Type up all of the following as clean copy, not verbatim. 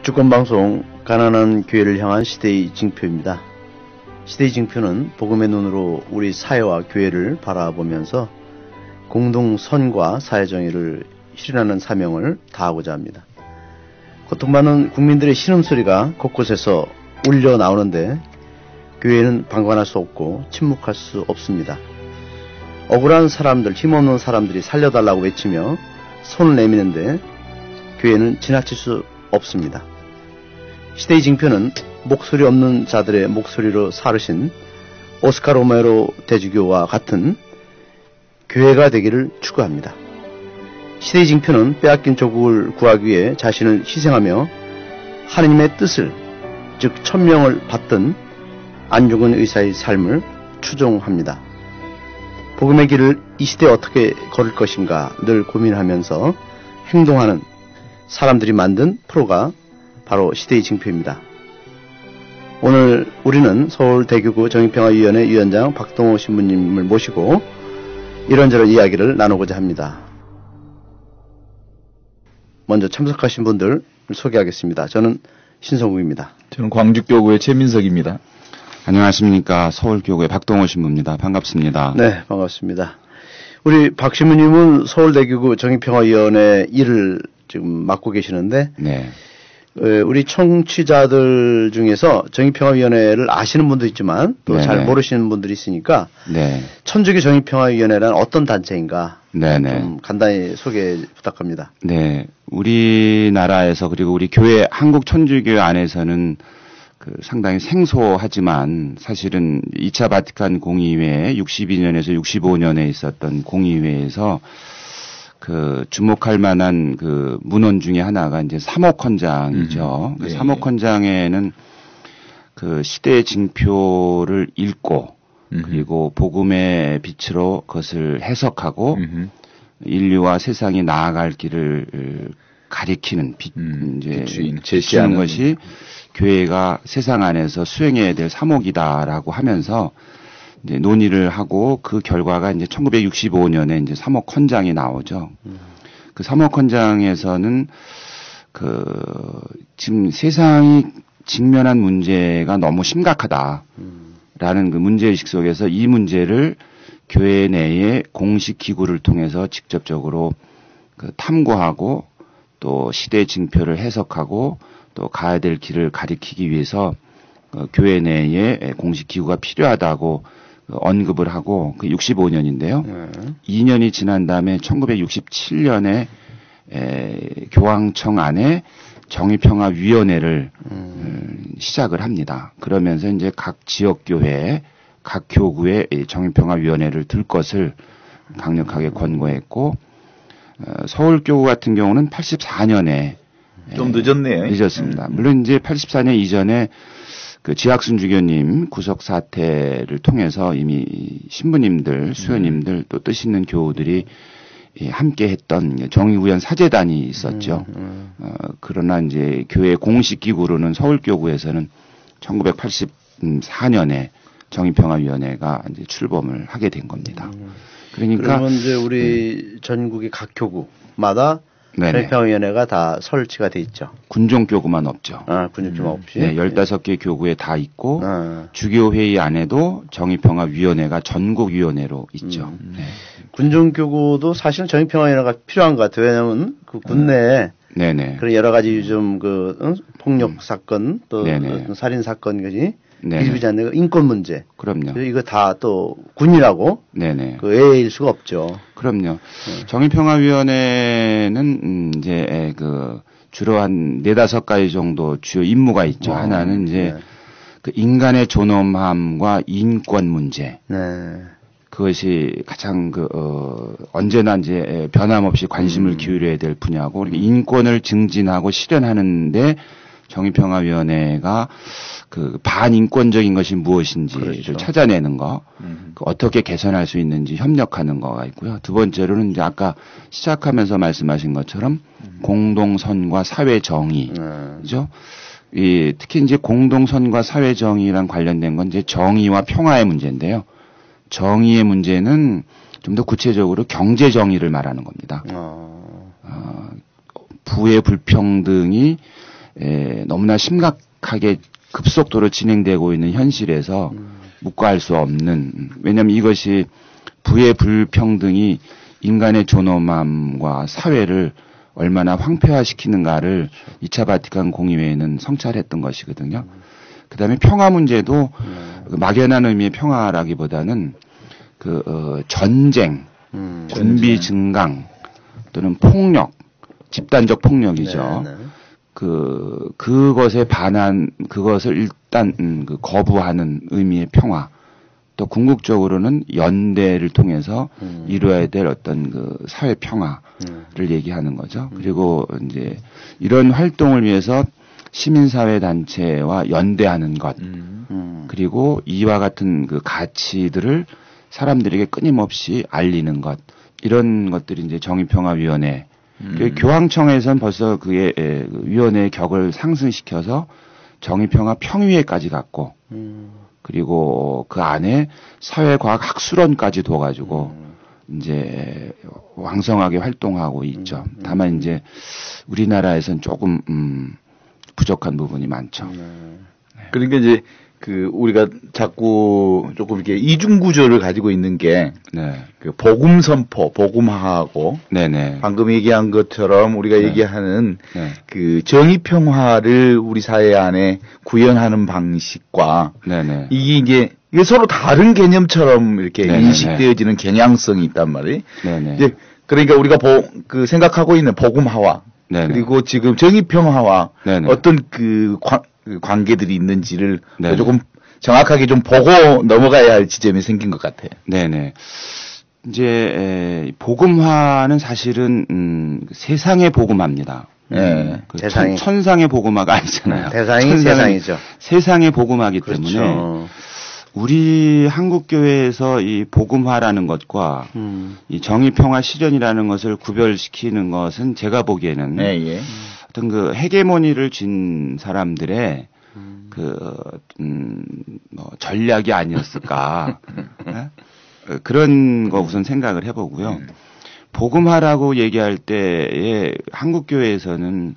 주권방송 가난한 교회를 향한 시대의 징표입니다. 시대의 징표는 복음의 눈으로 우리 사회와 교회를 바라보면서 공동선과 사회정의를 실현하는 사명을 다하고자 합니다. 고통받는 국민들의 신음소리가 곳곳에서 울려 나오는데 교회는 방관할 수 없고 침묵할 수 없습니다. 억울한 사람들, 힘없는 사람들이 살려달라고 외치며 손을 내미는데 교회는 지나칠 수 없습니다. 시대의 징표는 목소리 없는 자들의 목소리로 사르신 오스카 로메로 대주교와 같은 교회가 되기를 추구합니다. 시대의 징표는 빼앗긴 조국을 구하기 위해 자신을 희생하며 하느님의 뜻을, 즉 천명을 받든 안중근 의사의 삶을 추종합니다. 복음의 길을 이 시대에 어떻게 걸을 것인가 늘 고민하면서 행동하는 사람들이 만든 프로가 바로 시대의 징표입니다. 오늘 우리는 서울대교구 정의평화위원회 위원장 박동호 신부님을 모시고 이런저런 이야기를 나누고자 합니다. 먼저 참석하신 분들 소개하겠습니다. 저는 신성국입니다. 저는 광주교구의 최민석입니다. 안녕하십니까. 서울교구의 박동호 신부입니다. 반갑습니다. 네, 반갑습니다. 우리 박 신부님은 서울대교구 정의평화위원회 일을 지금 맡고 계시는데 네. 우리 청취자들 중에서 정의평화위원회를 아시는 분도 있지만 또 잘 모르시는 분들이 있으니까 네. 천주교 정의평화위원회란 어떤 단체인가 네네. 좀 간단히 소개 부탁합니다. 네. 우리나라에서 그리고 우리 교회 한국 천주교 안에서는 그 상당히 생소하지만 사실은 2차 바티칸 공의회 62년에서 65년에 있었던 공의회에서 그 주목할 만한 그 문헌 중에 하나가 이제 사목헌장이죠. 그 사목헌장에는 그 시대의 징표를 읽고 그리고 복음의 빛으로 그것을 해석하고 인류와 세상이 나아갈 길을 가리키는 이제 제시하는 것이 교회가 세상 안에서 수행해야 될 사목이다라고 하면서 이제 논의를 하고 그 결과가 이제 1965년에 이제 사목헌장이 나오죠. 그 사목헌장에서는 그 지금 세상이 직면한 문제가 너무 심각하다라는 그 문제의식 속에서 이 문제를 교회 내의 공식 기구를 통해서 직접적으로 그 탐구하고 또 시대의 징표를 해석하고 또 가야 될 길을 가리키기 위해서 교회 내에 공식 기구가 필요하다고 언급을 하고 그 65년인데요. 2년이 지난 다음에 1967년에 교황청 안에 정의평화위원회를 시작을 합니다. 그러면서 이제 각 지역교회, 각 교구에 정의평화위원회를 들 것을 강력하게 권고했고 서울교구 같은 경우는 84년에 좀 늦었네요. 늦었습니다. 물론 이제 84년 이전에 그 지학순 주교님 구속 사태를 통해서 이미 신부님들, 수요님들 또 뜻 있는 교우들이 함께 했던 정의구현 사제단이 있었죠. 그러나 이제 교회 공식 기구로는 서울교구에서는 1984년에 정의평화위원회가 이제 출범을 하게 된 겁니다. 그러니까 그러면 이제 우리 전국의 각 교구마다 정의평화위원회가 다 설치가 돼 있죠. 군종교구만 없죠. 아, 군종교구만 없이. 네, 15개 교구에 다 있고 주교회의 안에도 정의평화위원회가 전국위원회로 있죠. 네. 군종교구도 사실은 정의평화위원회가 필요한 것 같아요. 왜냐하면 그 군내에 그런 여러 가지 요즘 그 폭력 사건 또 살인 사건 것이 비일비재 않는 인권 문제. 그럼요. 이거 다 또 군이라고. 그 애일 수가 없죠. 그럼요. 정의평화위원회는 이제 그 주로 한 4-5가지 정도 주요 임무가 있죠. 하나는 이제 그 인간의 존엄함과 인권 문제. 그것이 가장 언제나 이제 변함없이 관심을 기울여야 될 분야고, 인권을 증진하고 실현하는데 정의평화위원회가 그 반인권적인 것이 무엇인지를 찾아내는 거, 어떻게 개선할 수 있는지 협력하는 거가 있고요. 두 번째로는 이제 아까 시작하면서 말씀하신 것처럼 공동선과 사회정의, 그죠? 특히 이제 공동선과 사회정의랑 관련된 건 이제 정의와 평화의 문제인데요. 정의의 문제는 좀 더 구체적으로 경제 정의를 말하는 겁니다. 부의 불평등이 너무나 심각하게 급속도로 진행되고 있는 현실에서 묵과할 수 없는, 왜냐하면 이것이 부의 불평등이 인간의 존엄함과 사회를 얼마나 황폐화시키는가를 2차 바티칸 공의회에는 성찰했던 것이거든요. 그 다음에 평화 문제도 막연한 의미의 평화라기보다는 전쟁, 군비 증강 또는 폭력, 집단적 폭력이죠. 네, 네. 그것에 반한, 그것을 일단 거부하는 의미의 평화. 또 궁극적으로는 연대를 통해서 이루어야 될 어떤 사회 평화를 얘기하는 거죠. 그리고 이제 이런 활동을 위해서 시민사회 단체와 연대하는 것, 그리고 이와 같은 가치들을 사람들에게 끊임없이 알리는 것, 이런 것들이 이제 정의평화위원회. 교황청에서는 벌써 그게 위원회의 격을 상승시켜서 정의평화 평의회까지 갔고, 그리고 그 안에 사회과학 학술원까지 둬가지고 이제 왕성하게 활동하고 있죠. 다만 이제 우리나라에서는 조금 부족한 부분이 많죠. 그러니까 이제 우리가 자꾸 조금 이렇게 이중 구조를 가지고 있는 게 복음 선포, 복음화하고 방금 얘기한 것처럼 우리가 얘기하는 정의 평화를 우리 사회 안에 구현하는 방식과 이게 서로 다른 개념처럼 이렇게 인식되어지는 경향성이 있단 말이에요. 이제 그러니까 우리가 생각하고 있는 복음화와 그리고 지금 정의 평화와 어떤 관계들이 있는지를 조금 정확하게 좀 보고 넘어가야 할 지점이 생긴 것 같아요. 네네. 이제 복음화는 사실은 세상의 복음화입니다. 천상의 복음화가 아니잖아요. 세상이죠. 세상의 복음화이기 때문에 우리 한국교회에서 이 복음화라는 것과 이 정의평화 실현이라는 것을 구별시키는 것은 제가 보기에는 어떤 헤게모니를 쥔 사람들의 전략이 아니었을까. 그런 거 우선 생각을 해보고요. 복음화라고 얘기할 때에 한국교회에서는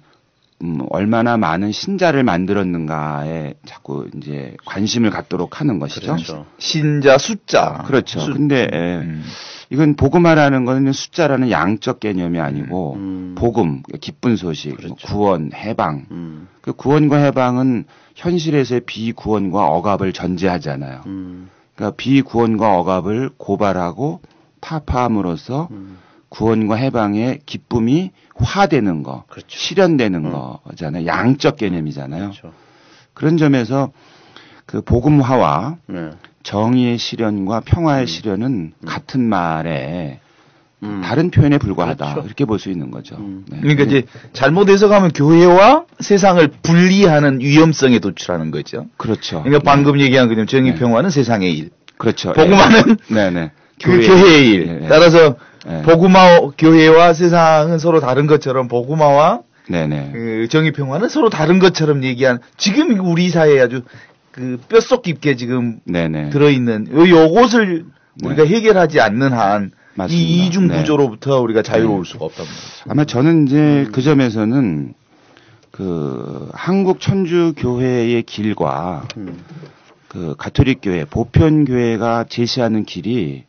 얼마나 많은 신자를 만들었는가에 자꾸 이제 관심을 갖도록 하는 것이죠. 그렇죠. 신자 숫자. 그렇죠. 근데 이건 복음화라는 것은 숫자라는 양적 개념이 아니고 복음, 기쁜 소식, 구원, 해방. 그 구원과 해방은 현실에서의 비구원과 억압을 전제하잖아요. 그러니까 비구원과 억압을 고발하고 타파함으로써 구원과 해방의 기쁨이 화되는 거, 실현되는 거잖아요. 양적 개념이잖아요. 그런 점에서 복음화와 정의의 실현과 평화의 실현은 같은 말에 다른 표현에 불과하다. 이렇게 볼 수 있는 거죠. 그러니까 이제 잘못 해석하면 교회와 세상을 분리하는 위험성에 도출하는 거죠. 그렇죠. 그러니까 방금 얘기한 그냥 정의 평화는 세상의 일. 그렇죠. 복음화는 교회의 일. 따라서 복음화 교회와 세상은 서로 다른 것처럼 복음화와 정의 평화는 서로 다른 것처럼 얘기한 지금 우리 사회에 아주 뼛속 깊게 지금 들어있는 요것을 우리가 해결하지 않는 한 이 이중 구조로부터 우리가 자유로울 수가 없단 말이죠. 아마 저는 이제 그 점에서는 한국 천주교회의 길과 가톨릭 교회, 보편 교회가 제시하는 길이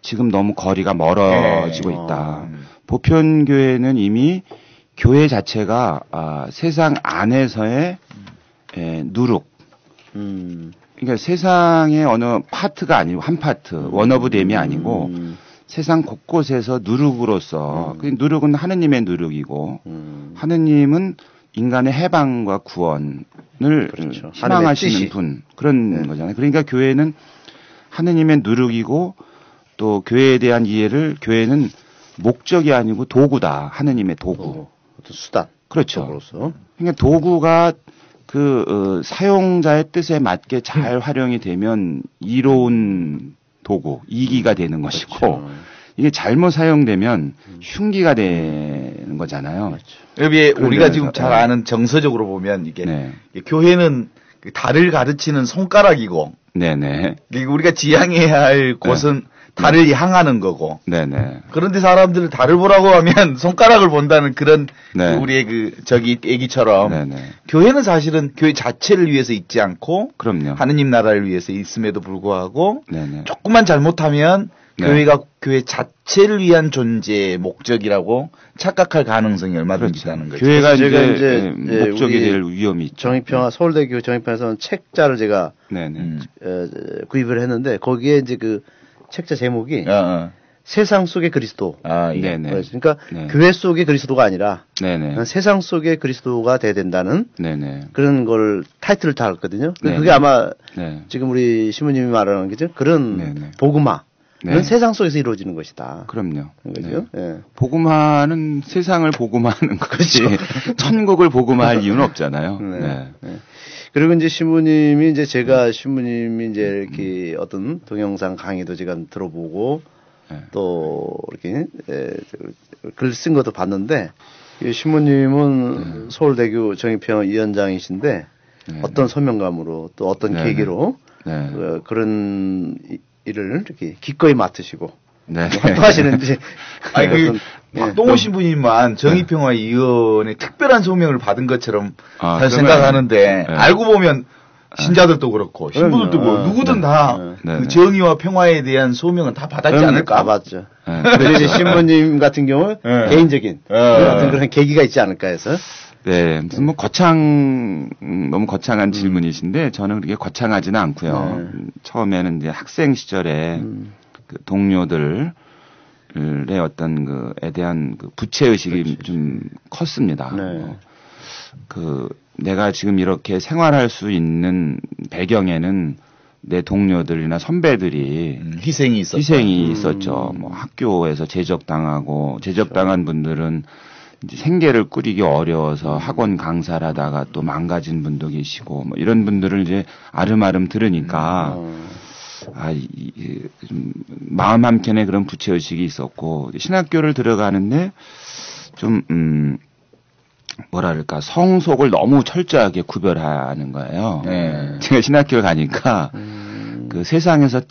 지금 너무 거리가 멀어지고 있다. 보편 교회는 이미 교회 자체가 세상 안에서의 누룩. 그러니까 세상의 어느 파트가 아니고 한 파트, 원 오브 댐이 아니고 세상 곳곳에서 누룩으로서 그 누룩은 하느님의 누룩이고 하느님은 인간의 해방과 구원을 희망하시는 분 그런 거잖아요. 그러니까 교회는 하느님의 누룩이고 또 교회에 대한 이해를 교회는 목적이 아니고 도구다. 하느님의 도구. 어떤 수단. 그렇죠. 그러니까 도구가 사용자의 뜻에 맞게 잘 활용이 되면 이로운 도구, 이기가 되는 것이고 이게 잘못 사용되면 흉기가 되는 거잖아요. 여기에 우리가 지금 잘 아는 정서적으로 보면 이게 교회는 달을 가르치는 손가락이고 그리고 우리가 지향해야 할 곳은 달을 향하는 거고. 네네. 그런데 사람들을 달을 보라고 하면 손가락을 본다는 그런 네. 우리의 그 저기 얘기처럼 네네. 교회는 사실은 교회 자체를 위해서 있지 않고 그럼요. 하느님 나라를 위해서 있음에도 불구하고 네네. 조금만 잘못하면 네. 교회가 교회 자체를 위한 존재의 목적이라고 착각할 가능성이 얼마든지 있다는 거죠. 교회가 이제 목적이 될 위험이 있죠. 정의평화 서울대교 정의평화에서는 책자를 제가 구입을 했는데 거기에 이제 그 책자 제목이 세상 속의 그리스도. 아, 예. 그러니까 네. 교회 속의 그리스도가 아니라 세상 속의 그리스도가 돼야 된다는 그런 걸 타이틀을 달았거든요. 그게 아마 지금 우리 신부님이 말하는 게죠. 그런 복음화. 그건 세상 속에서 이루어지는 것이다. 그럼요. 그죠? 네. 복음화는 세상을 복음화하는 것이 천국을 복음화할 이유는 없잖아요. 네. 그리고 이제 신부님이 이제 제가 신부님이 이제 이렇게 어떤 동영상 강의도 제가 들어보고 또 이렇게 글 쓴 것도 봤는데 신부님은 서울대교 정의평화 위원장이신데 어떤 소명감으로 또 어떤 계기로 그런 일을 이렇게 기꺼이 맡으시고 하시는지. 아니 박동호 신부님만 정의평화위원회 특별한 소명을 받은 것처럼 생각하는데 알고 보면 신자들도 그렇고 신부들도 그렇고 누구든 다 그 정의와 평화에 대한 소명은 다 받았지 않을까? 다 받죠. 근데 이제 신부님 같은 경우 개인적인 어떤 그런 계기가 있지 않을까 해서. 네, 무슨 뭐 너무 거창한 질문이신데 저는 그렇게 거창하지는 않고요. 처음에는 이제 학생 시절에 그 동료들의 어떤 그에 대한 그 부채 의식이 좀 컸습니다. 그 내가 지금 이렇게 생활할 수 있는 배경에는 내 동료들이나 선배들이 희생이 있었죠. 뭐 학교에서 제적당한 분들은 이제 생계를 꾸리기 어려워서 학원 강사를 하다가 또 망가진 분도 계시고 뭐 이런 분들을 이제 아름아름 들으니까 좀 마음 한켠에 그런 부채의식이 있었고 신학교를 들어가는데 좀 뭐랄까 성속을 너무 철저하게 구별하는 거예요. 제가 신학교를 가니까 그 세상에서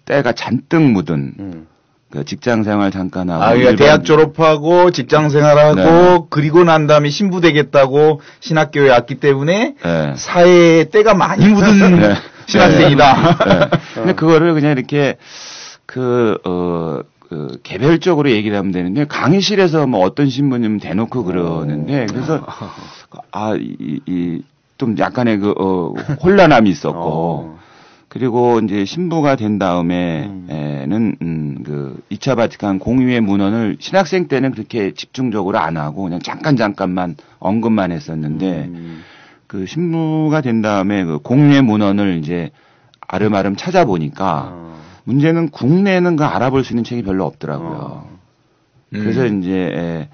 때가 잔뜩 묻은 그 직장 생활 잠깐 하고. 그러니까 대학 졸업하고 직장 생활하고 그리고 난 다음에 신부 되겠다고 신학교에 왔기 때문에 사회에 때가 많이 묻은 신학생이다. 근데 그거를 그냥 이렇게 개별적으로 얘기를 하면 되는데 강의실에서 뭐 어떤 신부님 대놓고 그러는데 그래서 좀 약간의 혼란함이 있었고 그리고 이제 신부가 된 다음에는 그 2차 바티칸 공의회 문헌을 신학생 때는 그렇게 집중적으로 안 하고 그냥 잠깐만 언급만 했었는데 그 신부가 된 다음에 그 공의회 문헌을 이제 아름아름 찾아보니까 문제는 국내에는 그 알아볼 수 있는 책이 별로 없더라고요. 그래서 이제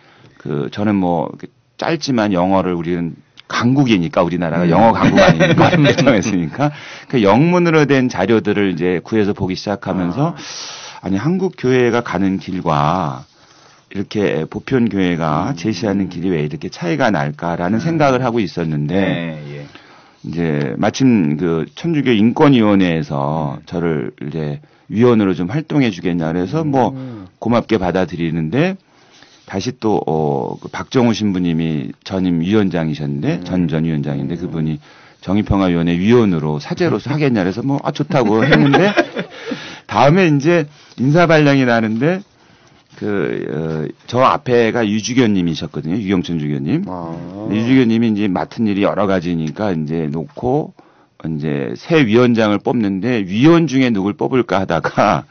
저는 뭐 짧지만 영어를 우리는 강국이니까 우리나라가 영어 강국 아닙니까? 대통했으니까 그 영문으로 된 자료들을 이제 구해서 보기 시작하면서 아니 한국 교회가 가는 길과 이렇게 보편 교회가 제시하는 길이 왜 이렇게 차이가 날까라는 생각을 하고 있었는데 이제 마침 그 천주교 인권위원회에서 저를 이제 위원으로 좀 활동해 주겠냐 그래서 뭐 고맙게 받아들이는데 다시 또 그 박정우 신부님이 전임 위원장이셨는데 전 위원장인데 그분이 정의평화위원회 위원으로 사제로서 하겠냐 그래서 뭐 좋다고 했는데 다음에 이제 인사발령이 나는데 저 앞에가 유주교님이셨거든요. 유경천 주교님. 유주교님이 이제 맡은 일이 여러 가지니까 이제 놓고 이제 새 위원장을 뽑는데 위원 중에 누굴 뽑을까 하다가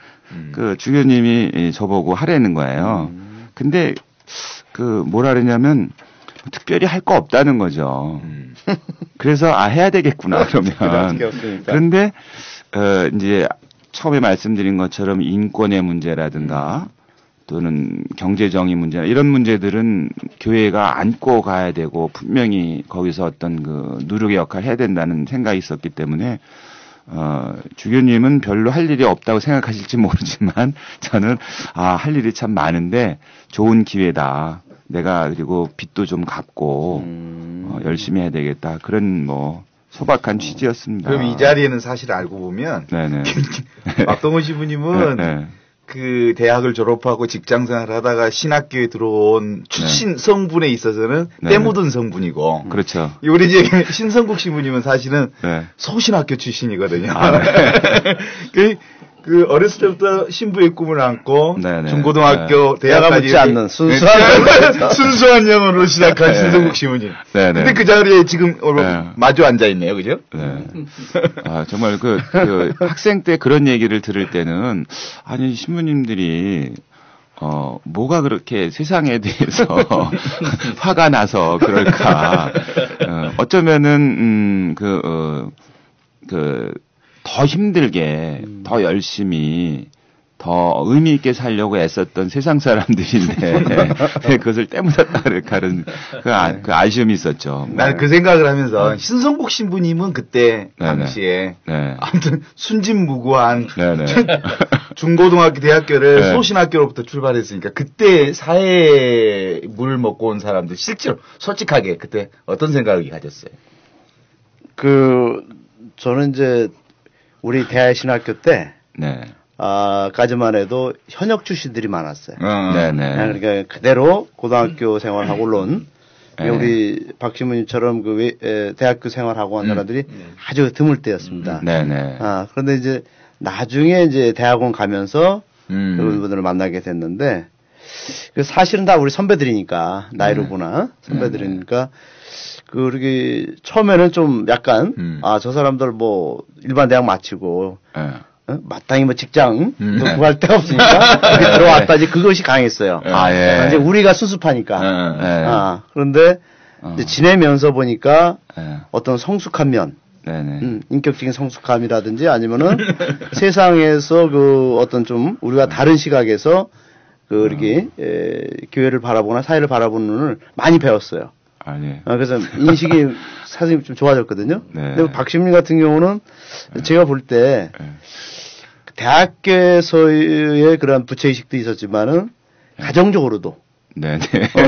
그 주교님이 저보고 하라는 거예요. 근데 뭐라 그러냐면 특별히 할 거 없다는 거죠. 그래서 해야 되겠구나 그러면. 그런데 이제 처음에 말씀드린 것처럼 인권의 문제라든가 또는 경제정의 문제나 이런 문제들은 교회가 안고 가야 되고 분명히 거기서 어떤 그 누룩의 역할을 해야 된다는 생각이 있었기 때문에 주교님은 별로 할 일이 없다고 생각하실지 모르지만 저는 할 일이 참 많은데 좋은 기회다. 내가 그리고 빚도 좀 갚고 열심히 해야 되겠다. 그런 뭐 소박한 취지였습니다. 그럼 이 자리에는 사실 알고 보면 네네. 박동원 시부님은 네. 그 대학을 졸업하고 직장생활을 하다가 신학교에 들어온 출신 네. 성분에 있어서는 때 묻은 성분이고 그렇죠. 우리 이제 신성국 시부님은 사실은 네. 소신학교 출신이거든요. 아, 네. 그 어렸을 때부터 신부의 꿈을 안고 네네. 중고등학교 네. 대학까지 않는 순수한 영어로 시작한 네. 신성국 시부님. 근데 그 자리에 지금 마주 앉아 있네요, 그죠? 네. 아 정말 그 학생 때 그런 얘기를 들을 때는 아니 신부님들이 뭐가 그렇게 세상에 대해서 화가 나서 그럴까? 어쩌면은 더 힘들게, 더 열심히, 더 의미 있게 살려고 애썼던 세상 사람들인데 그것을 때묻었다 그런 그 아쉬움이 있었죠. 난 그 생각을 하면서 신성복 신부님은 그때 당시에 네. 아무튼 순진무구한 중고등학교 대학교를 네. 소신학교로부터 출발했으니까 그때 사회에 물 먹고 온 사람들 실제로 솔직하게 그때 어떤 생각을 가졌어요? 저는 이제 우리 대하신학교 때, 네. 까지만 해도 현역 출신들이 많았어요. 네네. 그러니까 그대로 고등학교 생활하고 온, 우리 박 신부님처럼 대학교 생활하고 한 사람들이 아주 드물 때였습니다. 네네. 그런데 이제 나중에 이제 대학원 가면서 그분들을 만나게 됐는데, 사실은 다 우리 선배들이니까, 나이로 보나, 선배들이니까, 그러게 처음에는 좀 약간 저 사람들 뭐 일반 대학 마치고 마땅히 뭐 직장 구할 데가 없으니까 들어왔다지 그것이 강했어요. 이제 우리가 수습하니까. 그런데 이제 지내면서 보니까 어떤 성숙한 면, 인격적인 성숙함이라든지 아니면은 세상에서 어떤 좀 우리가 다른 시각에서 이렇게 교회를 바라보거나 사회를 바라보는 눈을 많이 배웠어요. 그래서 인식이 사실 좀 좋아졌거든요. 네. 근데 박신민 같은 경우는 제가 볼 때 대학교에서의 그런 부채의식도 있었지만은 가정적으로도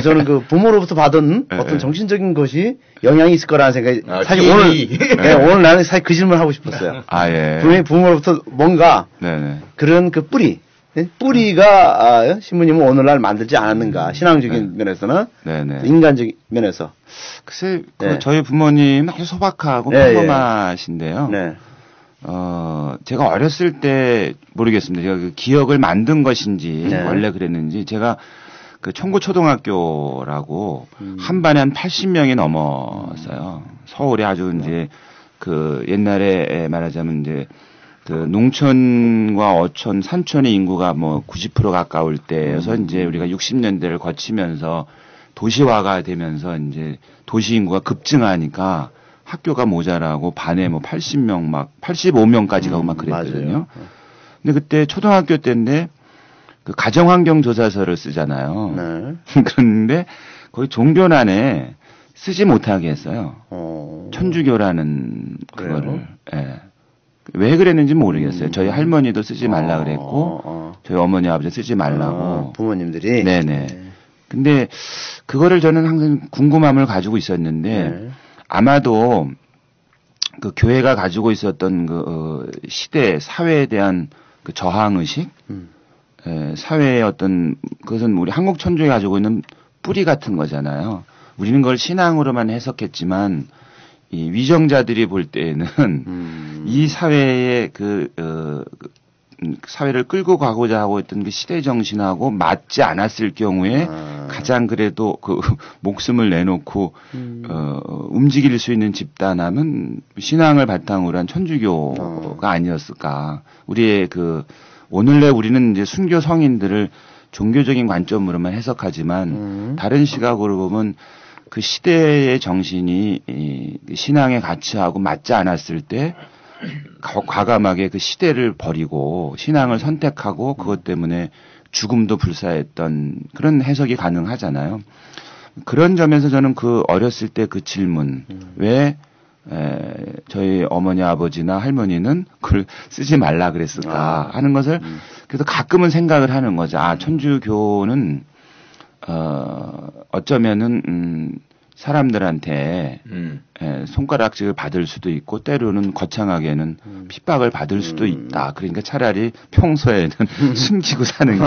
저는 그 부모로부터 받은 어떤 정신적인 것이 영향이 있을 거라는 생각이 사실 오늘 나는 사실 그 질문을 하고 싶었어요. 분명히 부모로부터 뭔가 그런 그 뿌리가 신부님은 오늘날 만들지 않았는가 신앙적인 면에서나 인간적인 면에서 글쎄 저희 부모님 아주 소박하고 평범하신데요. 제가 어렸을 때 모르겠습니다. 제가 그 기억을 만든 것인지 원래 그랬는지 제가 그 청구초등학교라고 한 반에 한 80명이 넘었어요. 서울에 아주 이제 그 옛날에 말하자면 이제 그 농촌과 어촌, 산촌의 인구가 뭐 90% 가까울 때여서 이제 우리가 60년대를 거치면서 도시화가 되면서 이제 도시 인구가 급증하니까 학교가 모자라고 반에 뭐 80명 막 85명까지 가고 막 그랬거든요. 근데 그때 초등학교 때인데 그 가정환경조사서를 쓰잖아요. 그런데 거기 종교란에 쓰지 못하게 했어요. 천주교라는 그거를. 왜 그랬는지 모르겠어요. 저희 할머니도 쓰지 말라 그랬고, 저희 어머니 아버지 쓰지 말라고. 부모님들이? 네네. 근데 그거를 저는 항상 궁금함을 가지고 있었는데, 아마도 그 교회가 가지고 있었던 그 시대, 사회에 대한 그 저항의식, 사회의 어떤, 그것은 우리 한국 천주에 가지고 있는 뿌리 같은 거잖아요. 우리는 그걸 신앙으로만 해석했지만, 이 위정자들이 볼 때에는 이 사회의 사회를 끌고 가고자 하고 있던 그 시대 정신하고 맞지 않았을 경우에 가장 그래도 그 목숨을 내놓고 움직일 수 있는 집단하면 신앙을 바탕으로 한 천주교가 아니었을까. 우리의 오늘날 우리는 이제 순교 성인들을 종교적인 관점으로만 해석하지만 다른 시각으로 보면 그 시대의 정신이 신앙의 가치하고 맞지 않았을 때 과감하게 그 시대를 버리고 신앙을 선택하고 그것 때문에 죽음도 불사했던 그런 해석이 가능하잖아요. 그런 점에서 저는 그 어렸을 때 그 질문 왜 저희 어머니 아버지나 할머니는 그걸 쓰지 말라 그랬을까 하는 것을 그래서 가끔은 생각을 하는 거죠. 천주교는 어쩌면은 사람들한테 손가락질을 받을 수도 있고 때로는 거창하게는 핍박을 받을 수도 있다. 그러니까 차라리 평소에는 숨기고 사는 게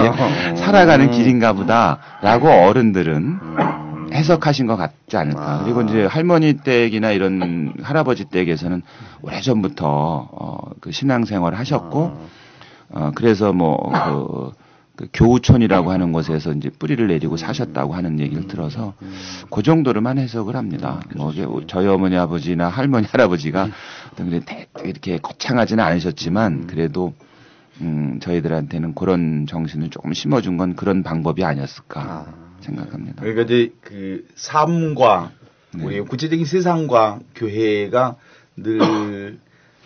살아가는 길인가 보다라고 어른들은 해석하신 것 같지 않을까. 그리고 이제 할머니 댁이나 이런 할아버지 댁에서는 오래전부터 그 신앙생활을 하셨고 그래서 뭐 그 교우촌이라고 하는 곳에서 이제 뿌리를 내리고 사셨다고 하는 얘기를 들어서 그 정도로만 해석을 합니다. 뭐 저희 어머니 아버지나 할머니 할아버지가 이렇게 거창하지는 않으셨지만 그래도 저희들한테는 그런 정신을 조금 심어준 건 그런 방법이 아니었을까 생각합니다. 그러니까 이제 그 삶과 우리 구체적인 세상과 교회가 늘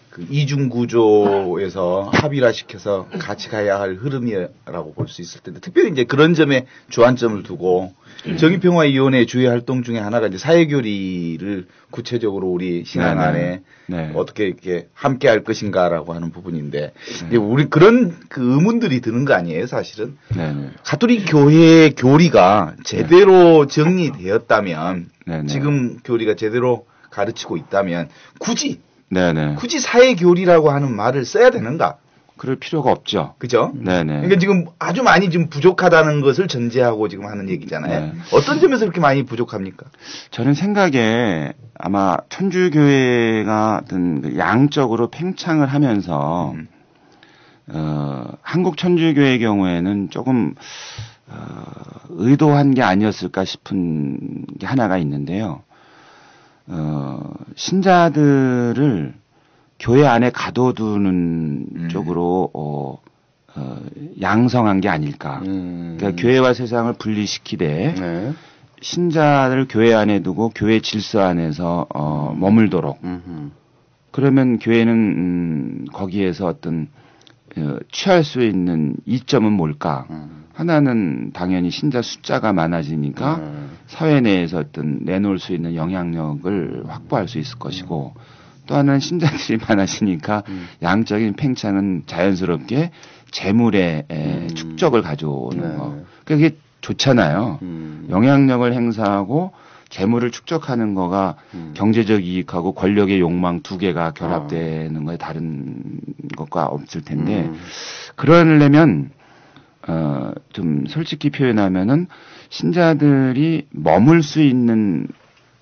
그 이중 구조에서 합일화시켜서 같이 가야 할 흐름이라고 볼 수 있을 텐데 특별히 이제 그런 점에 주안점을 두고 정의평화위원회 주요 활동 중에 하나가 이제 사회교리를 구체적으로 우리 신앙 안에 어떻게 이렇게 함께 할 것인가라고 하는 부분인데 이제 우리 그런 그 의문들이 드는 거 아니에요, 사실은? 가톨릭 교회의 교리가 제대로 정리되었다면 지금 교리가 제대로 가르치고 있다면 굳이 사회 교리라고 하는 말을 써야 되는가? 그럴 필요가 없죠. 그죠? 그러니까 지금 아주 많이 좀 부족하다는 것을 전제하고 지금 하는 얘기잖아요. 어떤 점에서 그렇게 많이 부족합니까? 저는 생각에 아마 천주교회가 어떤 양적으로 팽창을 하면서 한국 천주교의 경우에는 조금 의도한 게 아니었을까 싶은 게 하나가 있는데요. 신자들을 교회 안에 가둬두는 쪽으로 양성한 게 아닐까. 그러니까 교회와 세상을 분리시키되 신자를 교회 안에 두고 교회 질서 안에서 머물도록. 그러면 교회는 거기에서 어떤 취할 수 있는 이점은 뭘까? 하나는 당연히 신자 숫자가 많아지니까 사회 내에서 어떤 내놓을 수 있는 영향력을 확보할 수 있을 것이고 또 하나는 신자들이 많아지니까 양적인 팽창은 자연스럽게 재물의 축적을 가져오는 거. 그게 좋잖아요. 영향력을 행사하고 재물을 축적하는 거가 경제적 이익하고 권력의 욕망 두 개가 결합되는 거에 다른 것과 없을 텐데 그러려면 좀 솔직히 표현하면은 신자들이 머물 수 있는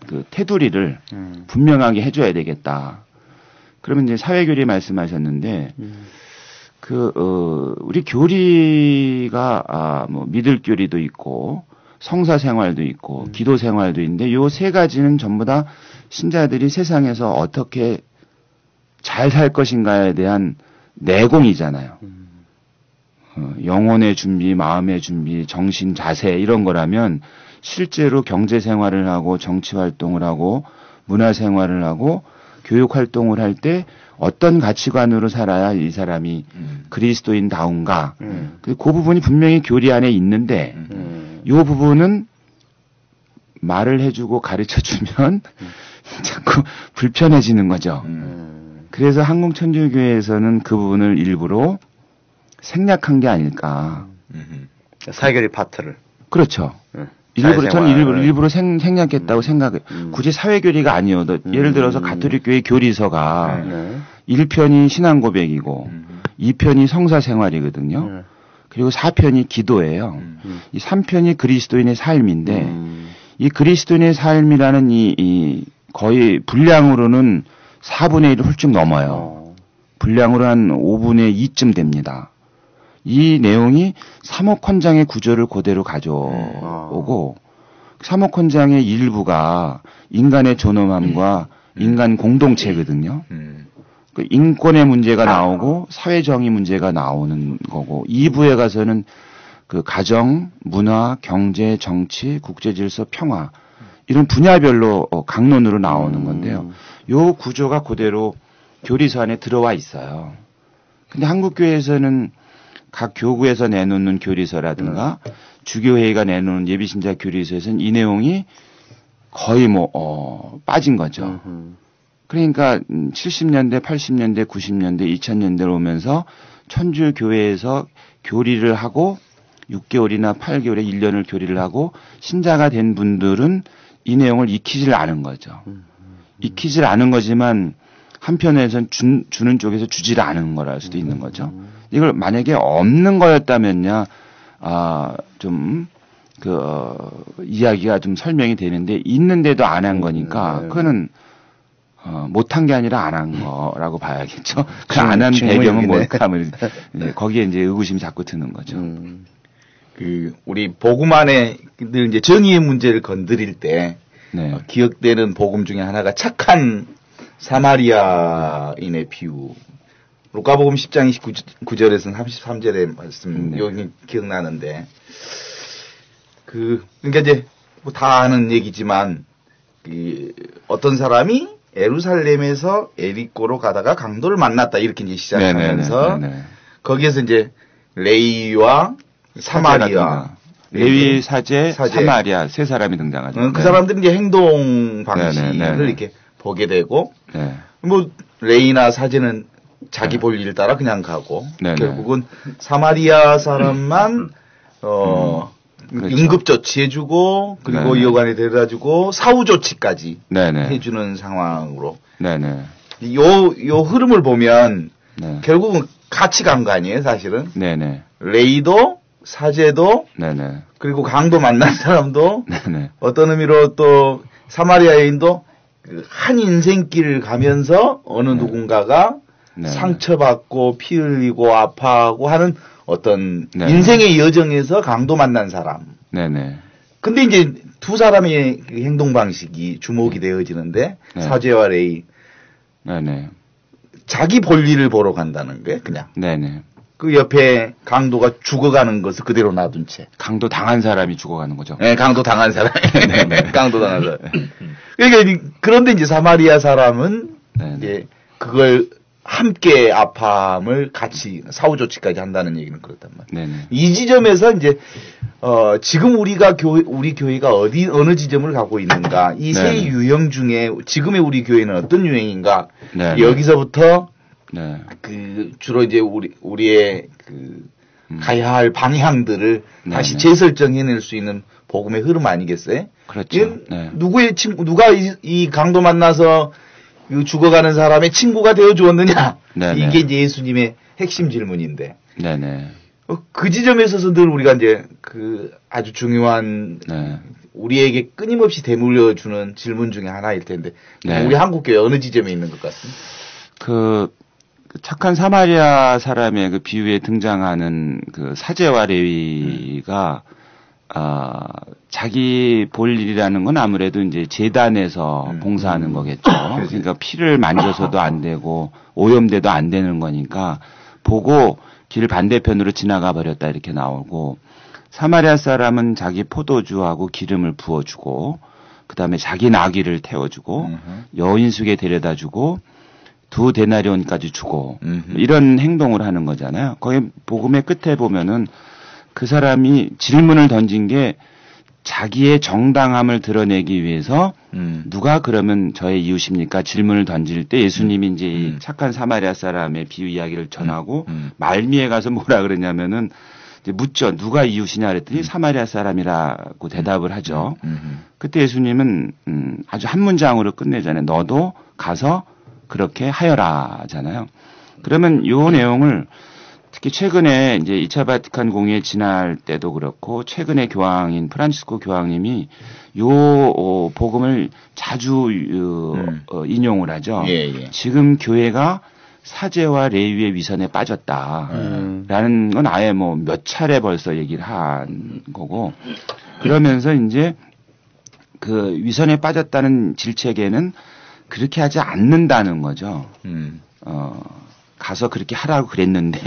그 테두리를 분명하게 해줘야 되겠다. 그러면 이제 사회교리 말씀하셨는데 우리 교리가 뭐 믿을 교리도 있고 성사 생활도 있고 기도 생활도 있는데 요 세 가지는 전부 다 신자들이 세상에서 어떻게 잘 살 것인가에 대한 내공이잖아요. 영혼의 준비, 마음의 준비, 정신 자세 이런 거라면 실제로 경제 생활을 하고 정치 활동을 하고 문화 생활을 하고 교육 활동을 할 때 어떤 가치관으로 살아야 이 사람이 그리스도인다운가. 그 부분이 분명히 교리 안에 있는데 이 부분은 말을 해주고 가르쳐주면 자꾸 불편해지는 거죠. 그래서 한국천주교회에서는 그 부분을 일부러 생략한 게 아닐까. 사회교리 파트를. 그렇죠. 저는 일부러 생략했다고 생각해. 굳이 사회교리가 아니어도 예를 들어서 가톨릭교회 교리서가 1편이 신앙고백이고 2편이 성사생활이거든요. 그리고 4편이 기도예요. 이 3편이 그리스도인의 삶인데 이 그리스도인의 삶이라는 이 거의 분량으로는 4분의 1을 훌쩍 넘어요. 분량으로 한 5분의 2쯤 됩니다. 이 내용이 삼옥헌장의 구조를 그대로 가져오고 삼옥헌장의 일부가 인간의 존엄함과 인간 공동체거든요. 그 인권의 문제가 나오고 사회정의 문제가 나오는 거고 2부에 가서는 그 가정, 문화, 경제, 정치, 국제질서, 평화 이런 분야별로 강론으로 나오는 건데요. 요 구조가 그대로 교리서 안에 들어와 있어요. 근데 한국교회에서는 각 교구에서 내놓는 교리서라든가 주교회의가 내놓는 예비신자 교리서에서는 이 내용이 거의 빠진 거죠. 그러니까 70년대, 80년대, 90년대, 2000년대로 오면서 천주교회에서 교리를 하고 6개월이나 8개월에 1년을 교리를 하고 신자가 된 분들은 이 내용을 익히질 않은 거죠. 익히질 않은 거지만 한편에선 주는 쪽에서 주질 않은 거랄 수도 있는 거죠. 이걸 만약에 없는 거였다면요, 이야기가 좀 설명이 되는데 있는데도 안 한 거니까 그거는 못한 게 아니라 안 한 거라고 봐야겠죠. 그 안 한 배경은 뭘까 하면 거기에 이제 의구심이 자꾸 드는 거죠. 우리 복음 안에 늘 이제 정의의 문제를 건드릴 때 기억되는 복음 중에 하나가 착한 사마리아인의 비유. 루카복음 10장 29절에서는 33절의 말씀 여기 기억나는데 그러니까 이제 뭐 다 아는 얘기지만 어떤 사람이 예루살렘에서 에리코로 가다가 강도를 만났다 이렇게 이제 시작하면서 거기에서 이제 레위와 사마리아 레위 사제 사마리아 세 사람이 등장하죠. 그 사람들은 이제 행동 방식을 이렇게 보게 되고 뭐 레위나 사제는 자기 볼 일 따라 그냥 가고 결국은 사마리아 사람만 그렇죠. 응급 조치해주고 그리고 여관에 데려다주고 사후 조치까지 해주는 상황으로 요 흐름을 보면 결국은 같이 간 거 아니에요 사실은 레이도 사제도 그리고 강도 만난 사람도 어떤 의미로 또 사마리아 여인도 한 인생길을 가면서 어느 누군가가 상처받고 피 흘리고 아파하고 하는 어떤 인생의 여정에서 강도 만난 사람. 근데 이제 두 사람의 행동 방식이 주목이 되어지는데 사제와 레이. 자기 볼일을 보러 간다는 거예요, 그냥. 그 옆에 강도가 죽어가는 것을 그대로 놔둔 채. 강도 당한 사람이 죽어가는 거죠. 네, 강도 당한 사람. 강도 당한 사람. 그러니까 그런데 이제 사마리아 사람은 이제 그걸 함께 아파함을 같이 사후 조치까지 한다는 얘기는 그렇단 말이에요. 이 지점에서 이제 지금 우리 교회가 어느 지점을 가고 있는가, 이 세 유형 중에 지금의 우리 교회는 어떤 유형인가, 여기서부터 주로 이제 우리의 가야 할 방향들을 다시 재설정해낼 수 있는 복음의 흐름 아니겠어요? 그렇죠. 누가 이 강도 만나서 죽어가는 사람의 친구가 되어 주었느냐? 이게 이제 예수님의 핵심 질문인데. 그 지점에 있어서 늘 우리가 이제 아주 중요한 우리에게 끊임없이 되물려 주는 질문 중에 하나일 텐데 우리 한국교회 어느 지점에 있는 것 같습니다. 그 착한 사마리아 사람의 그 비유에 등장하는 그 사제와 레위가 자기 볼 일이라는 건 아무래도 이제 재단에서 봉사하는 거겠죠. 그러니까 피를 만져서도 안 되고 오염돼도 안 되는 거니까 보고 길 반대편으로 지나가 버렸다 이렇게 나오고, 사마리아 사람은 자기 포도주하고 기름을 부어주고 그다음에 자기 나귀를 태워주고 여인숙에 데려다주고 2 데나리온까지 주고 이런 행동을 하는 거잖아요. 거기 복음의 끝에 보면은 그 사람이 질문을 던진 게 자기의 정당함을 드러내기 위해서 누가 그러면 저의 이웃입니까? 질문을 던질 때 예수님이 이제 이 착한 사마리아 사람의 비유 이야기를 전하고 말미에 가서 뭐라 그러냐면은 이제 묻죠. 누가 이웃이냐 그랬더니 사마리아 사람이라고 대답을 하죠. 그때 예수님은 아주 한 문장으로 끝내잖아요. 너도 가서 그렇게 하여라잖아요. 그러면 요 내용을 특히 최근에 이제 2차 바티칸 공의회 지날 때도 그렇고 최근에 교황인 프란치스코 교황님이 요 복음을 자주 인용을 하죠. 지금 교회가 사제와 레위의 위선에 빠졌다라는 건 아예 뭐 몇 차례 벌써 얘기를 한 거고, 그러면서 이제 그 위선에 빠졌다는 질책에는 그렇게 하지 않는다는 거죠. 가서 그렇게 하라고 그랬는데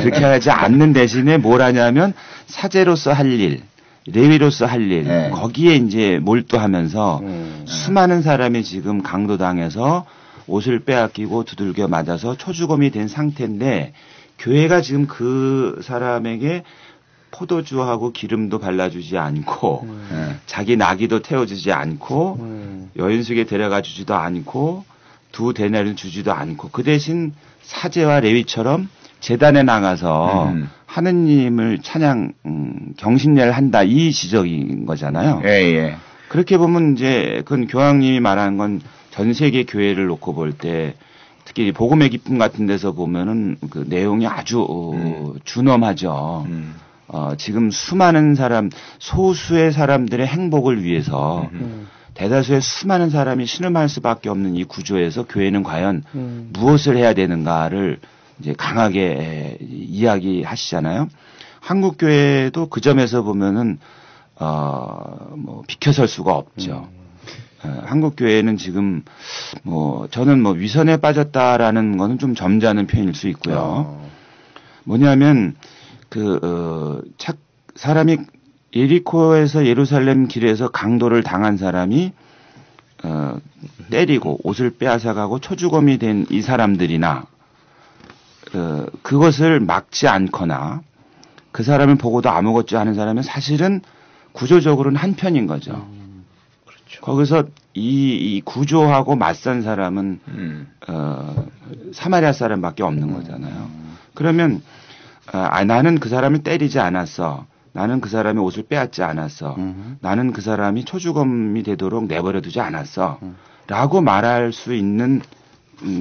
그렇게 하지 않는 대신에 뭘 하냐면 사제로서 할 일, 레위로서 할 일, 거기에 이제 몰두하면서 수많은 사람이 지금 강도당해서 옷을 빼앗기고 두들겨 맞아서 초주검이 된 상태인데 교회가 지금 그 사람에게 포도주하고 기름도 발라주지 않고 자기 나귀도 태워주지 않고 여인숙에 데려가 주지도 않고 2 데나리온 주지도 않고 그 대신 사제와 레위처럼 제단에 나가서 하느님을 찬양 경신례를 한다, 이 지적인 거잖아요. 그렇게 보면 이제 그건 교황님이 말하는 건 전 세계 교회를 놓고 볼 때 특히 복음의 기쁨 같은 데서 보면은 그 내용이 아주 준엄하죠. 지금 수많은 사람, 소수의 사람들의 행복을 위해서 대다수의 수많은 사람이 신음할 수밖에 없는 이 구조에서 교회는 과연 무엇을 해야 되는가를 이제 강하게 이야기하시잖아요. 한국 교회도 그 점에서 보면은 뭐 비켜설 수가 없죠. 한국 교회는 지금 뭐 저는 뭐 위선에 빠졌다라는 거는 좀 점잖은 표현일 수 있고요. 뭐냐면 사람이 예리코에서 예루살렘 길에서 강도를 당한 사람이 때리고 옷을 빼앗아가고 초주검이 된 이 사람들이나 그것을 막지 않거나 그 사람을 보고도 아무것도 하는 사람은 사실은 구조적으로는 한편인 거죠. 그렇죠. 거기서 이 구조하고 맞선 사람은 사마리아 사람밖에 없는 거잖아요. 그러면 나는 그 사람을 때리지 않았어. 나는 그 사람의 옷을 빼앗지 않았어. 나는 그 사람이 초주검이 되도록 내버려두지 않았어. 라고 말할 수 있는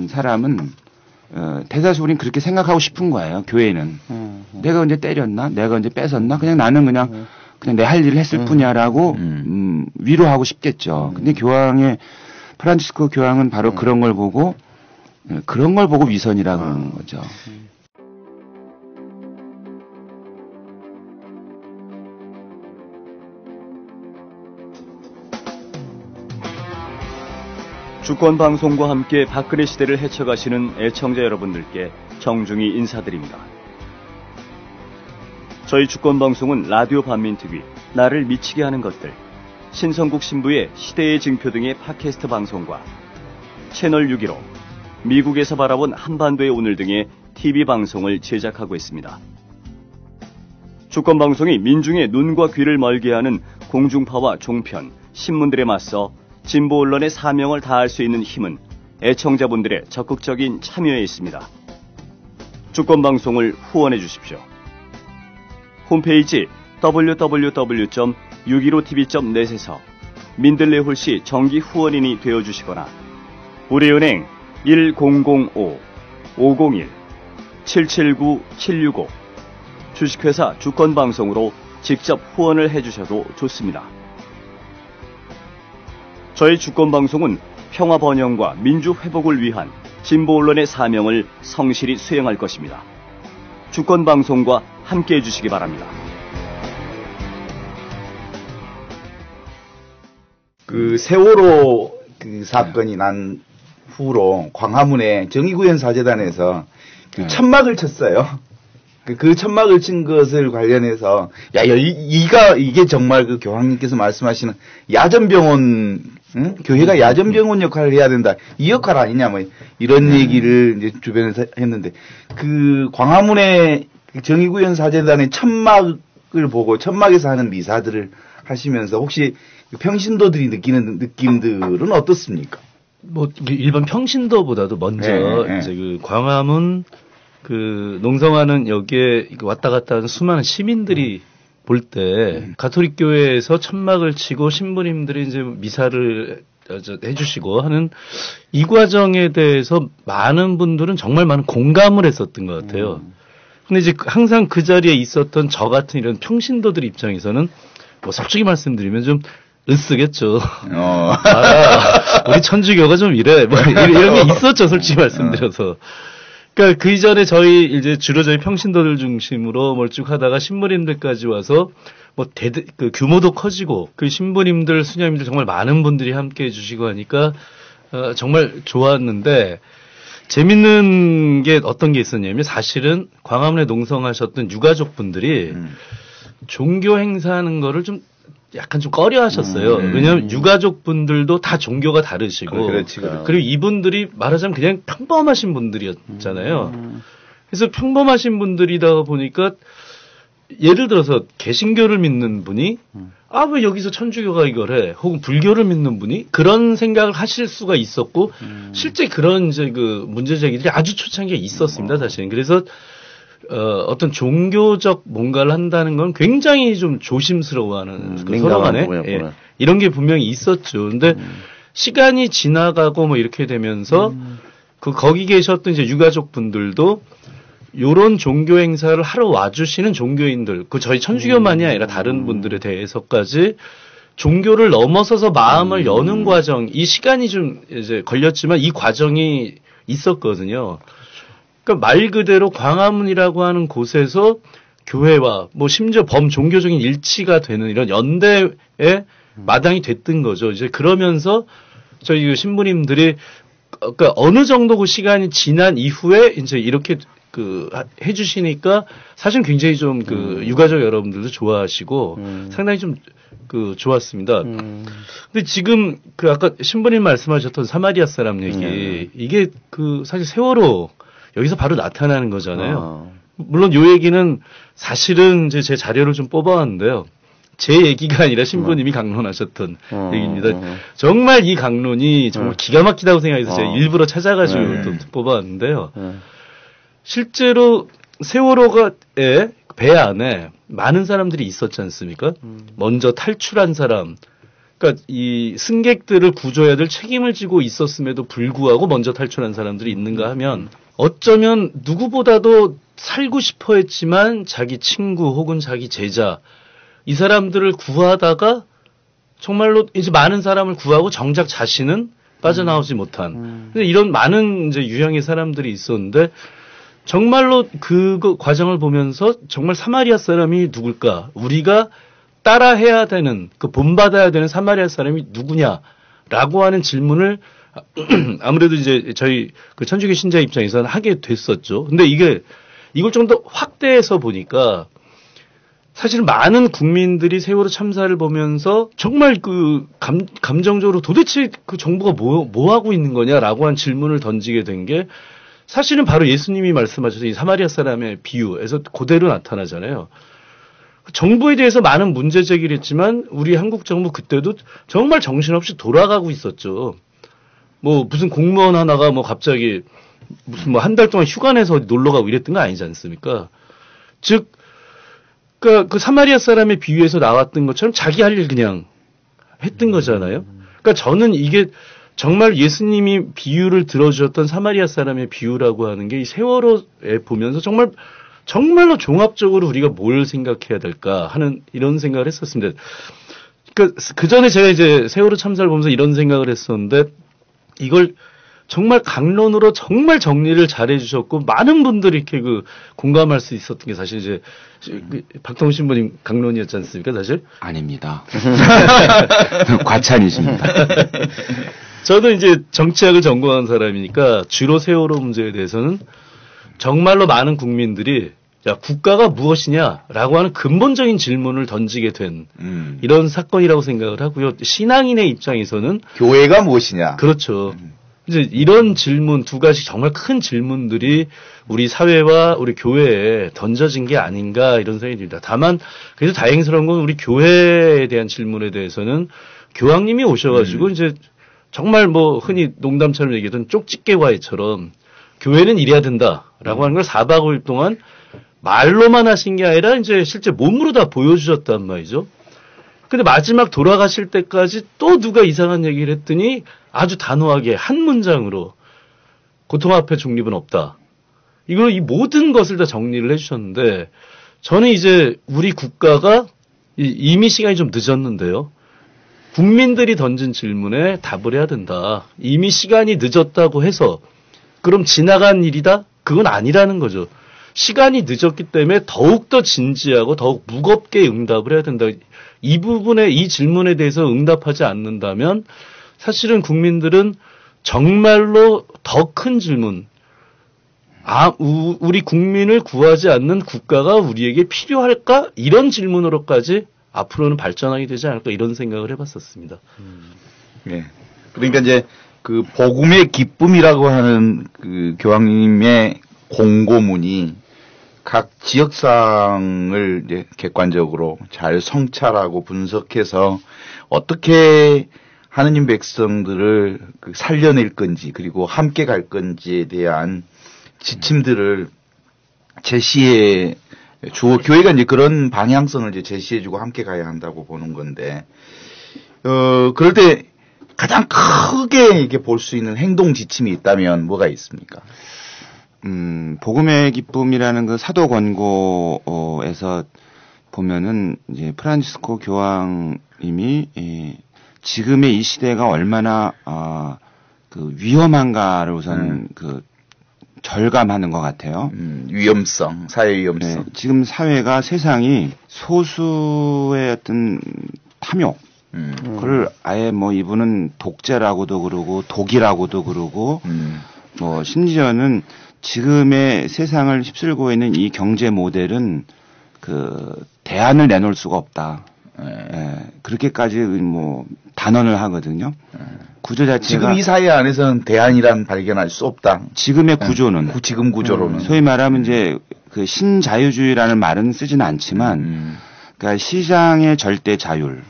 사람은 대다수 우린 그렇게 생각하고 싶은 거예요. 교회는. 내가 언제 때렸나? 내가 언제 뺏었나? 그냥 나는 그냥 내 할 일을 했을 뿐이야라고 위로하고 싶겠죠. 근데 프란치스코 교황은 바로 그런 걸 보고 위선이라고 그러는 거죠. 주권방송과 함께 박근혜 시대를 헤쳐가시는 애청자 여러분들께 정중히 인사드립니다. 저희 주권방송은 라디오 반민특위, 나를 미치게 하는 것들, 신성국 신부의 시대의 징표 등의 팟캐스트 방송과 채널 615, 미국에서 바라본 한반도의 오늘 등의 TV 방송을 제작하고 있습니다. 주권방송이 민중의 눈과 귀를 멀게 하는 공중파와 종편, 신문들에 맞서 진보 언론의 사명을 다할 수 있는 힘은 애청자분들의 적극적인 참여에 있습니다. 주권방송을 후원해 주십시오. 홈페이지 www.615tv.net에서 민들레 홀씨 정기 후원인이 되어주시거나 우리은행 1005-501-779-765 주식회사 주권방송으로 직접 후원을 해주셔도 좋습니다. 저희 주권방송은 평화 번영과 민주 회복을 위한 진보 언론의 사명을 성실히 수행할 것입니다. 주권방송과 함께해 주시기 바랍니다. 그 세월호 그 사건이 난 후로 광화문에 정의구현사재단에서 그 천막을 쳤어요. 그 천막을 친 것을 관련해서 이게 정말 그 교황님께서 말씀하시는 야전병원, 교회가 야전병원 역할을 해야 된다. 이 역할 아니냐 뭐 이런 얘기를 이제 주변에서 했는데 그 광화문에 정의구현 사재단의 천막을 보고 천막에서 하는 미사들을 하시면서 혹시 평신도들이 느끼는 느낌들은 어떻습니까? 뭐 일반 평신도보다도 먼저 이제 그 광화문 그 농성하는 여기에 왔다 갔다 하는 수많은 시민들이 볼 때 가톨릭 교회에서 천막을 치고 신부님들이 이제 미사를 해주시고 하는 이 과정에 대해서 많은 분들은 정말 많은 공감을 했었던 것 같아요. 근데 이제 항상 그 자리에 있었던 저 같은 이런 평신도들 입장에서는 뭐 솔직히 말씀드리면 좀 으쓰겠죠. 우리 천주교가 좀 이래. 뭐 이런 게 있었죠, 솔직히 말씀드려서. 그러니까 그 이전에 저희 이제 주로 저희 평신도들 중심으로 뭘 쭉 하다가 신부님들까지 와서 뭐 그 규모도 커지고 그 신부님들, 수녀님들 정말 많은 분들이 함께 해주시고 하니까 정말 좋았는데 재밌는 게 어떤 게 있었냐면 사실은 광화문에 농성하셨던 유가족분들이 종교 행사하는 거를 좀 약간 좀 꺼려 하셨어요. 왜냐하면 유가족분들도 다 종교가 다르시고. 그렇지. 그리고 이분들이 말하자면 그냥 평범하신 분들이었잖아요. 그래서 평범하신 분들이다 보니까 예를 들어서 개신교를 믿는 분이 왜 여기서 천주교가 이걸 해? 혹은 불교를 믿는 분이 그런 생각을 하실 수가 있었고 실제 그런 이제 그 문제 제기들이 아주 초창기에 있었습니다, 사실은. 그래서 어떤 종교적 뭔가를 한다는 건 굉장히 좀 조심스러워하는 서로 간에 이런 게 분명히 있었죠. 근데 시간이 지나가고 뭐 이렇게 되면서 거기 계셨던 이제 유가족 분들도 요런 종교 행사를 하러 와주시는 종교인들, 저희 천주교만이 아니라 다른 분들에 대해서까지 종교를 넘어서서 마음을 여는 과정, 이 시간이 좀 이제 걸렸지만 이 과정이 있었거든요. 그러니까 말 그대로 광화문이라고 하는 곳에서 교회와 뭐 심지어 범종교적인 일치가 되는 이런 연대에 마당이 됐던 거죠. 이제 그러면서 저희 신부님들이 그러니까 어느 정도 그 시간이 지난 이후에 이제 이렇게 해주시니까 사실 굉장히 좀 유가족 여러분들도 좋아하시고 상당히 좀 좋았습니다. 근데 지금 아까 신부님 말씀하셨던 사마리아 사람 얘기 이게 사실 세월호 여기서 바로 나타나는 거잖아요. 물론 요 얘기는 사실은 이제 제 자료를 좀 뽑아왔는데요. 제 얘기가 아니라 신부님이 강론하셨던 얘기입니다. 정말 이 강론이 정말 기가 막히다고 생각해서 제가 일부러 찾아가지고 또 뽑아왔는데요. 실제로 세월호가에 배 안에 많은 사람들이 있었지 않습니까? 먼저 탈출한 사람, 그러니까 이 승객들을 구조해야 될 책임을 지고 있었음에도 불구하고 먼저 탈출한 사람들이 있는가 하면 어쩌면 누구보다도 살고 싶어 했지만 자기 친구 혹은 자기 제자 이 사람들을 구하다가 정말로 이제 많은 사람을 구하고 정작 자신은 빠져나오지 못한 이런 많은 이제 유형의 사람들이 있었는데 정말로 그 과정을 보면서 정말 사마리아 사람이 누굴까? 우리가 따라해야 되는 본받아야 되는 사마리아 사람이 누구냐라고 하는 질문을 아무래도 이제 저희 천주교 신자 입장에서는 하게 됐었죠. 근데 이걸 좀 더 확대해서 보니까 사실 많은 국민들이 세월호 참사를 보면서 정말 감정적으로 도대체 정부가 뭐 하고 있는 거냐라고 한 질문을 던지게 된 게 사실은 바로 예수님이 말씀하셔서 이 사마리아 사람의 비유에서 그대로 나타나잖아요. 정부에 대해서 많은 문제 제기를 했지만 우리 한국 정부 그때도 정말 정신없이 돌아가고 있었죠. 뭐 무슨 공무원 하나가 뭐 갑자기 무슨 한 달 동안 휴가 내서 놀러 가고 이랬던 거 아니지 않습니까? 즉, 그 사마리아 사람의 비유에서 나왔던 것처럼 자기 할 일 그냥 했던 거잖아요. 그러니까 저는 이게 정말 예수님이 비유를 들어주셨던 사마리아 사람의 비유라고 하는 게 이 세월호에 보면서 정말로 종합적으로 우리가 뭘 생각해야 될까 하는 이런 생각을 했었습니다. 그 전에 제가 이제 세월호 참사를 보면서 이런 생각을 했었는데 이걸 정말 강론으로 정말 정리를 잘 해주셨고 많은 분들이 이렇게 공감할 수 있었던 게 사실 이제 박동훈 신부님 강론이었지 않습니까 사실? 아닙니다. 과찬이십니다. 저는 이제 정치학을 전공한 사람이니까 주로 세월호 문제에 대해서는 정말로 많은 국민들이 야, 국가가 무엇이냐라고 하는 근본적인 질문을 던지게 된 이런 사건이라고 생각을 하고요. 신앙인의 입장에서는 교회가 무엇이냐? 그렇죠. 이제 이런 질문 두 가지 정말 큰 질문들이 우리 사회와 우리 교회에 던져진 게 아닌가 이런 생각이 듭니다. 다만 그래도 다행스러운 건 우리 교회에 대한 질문에 대해서는 교황님이 오셔가지고 이제 정말 뭐 흔히 농담처럼 얘기하던 쪽집게과외처럼 교회는 이래야 된다라고 하는 걸 4박 5일 동안 말로만 하신 게 아니라 이제 실제 몸으로 다 보여주셨단 말이죠. 근데 마지막 돌아가실 때까지 또 누가 이상한 얘기를 했더니 아주 단호하게 한 문장으로 고통 앞에 중립은 없다. 이 모든 것을 다 정리를 해주셨는데 저는 이제 우리 국가가 이미 시간이 좀 늦었는데요. 국민들이 던진 질문에 답을 해야 된다. 이미 시간이 늦었다고 해서 그럼 지나간 일이다? 그건 아니라는 거죠. 시간이 늦었기 때문에 더욱더 진지하고 더욱 무겁게 응답을 해야 된다. 이 부분에 이 질문에 대해서 응답하지 않는다면 사실은 국민들은 정말로 더 큰 질문, 우리 국민을 구하지 않는 국가가 우리에게 필요할까? 이런 질문으로까지 앞으로는 발전하게 되지 않을까 이런 생각을 해봤었습니다. 네. 그러니까 이제 그 복음의 기쁨이라고 하는 그 교황님의 공고문이 각 지역사항을 이제 객관적으로 잘 성찰하고 분석해서 어떻게 하느님 백성들을 살려낼 건지 그리고 함께 갈 건지에 대한 지침들을 제시해 주어 교회가 이제 그런 방향성을 이제 제시해주고 함께 가야 한다고 보는 건데 그럴 때 가장 크게 이렇게 볼 수 있는 행동 지침이 있다면 뭐가 있습니까? 복음의 기쁨이라는 그 사도 권고에서 보면은 이제 프란치스코 교황님이 지금의 이 시대가 얼마나 그 위험한가를 우선 그 절감하는 것 같아요. 위험성, 사회 위험성. 네, 지금 사회가 세상이 소수의 어떤 탐욕, 그걸 아예 뭐 이분은 독재라고도 그러고 독이라고도 그러고 뭐 심지어는 지금의 세상을 휩쓸고 있는 이 경제 모델은 그 대안을 내놓을 수가 없다. 예, 그렇게까지 뭐 단언을 하거든요. 구조 자체가 지금 이 사회 안에서는 대안이란 발견할 수 없다. 지금의 구조는 지금 구조로는 소위 말하면 이제 그 신자유주의라는 말은 쓰지는 않지만 그러니까 시장의 절대 자율,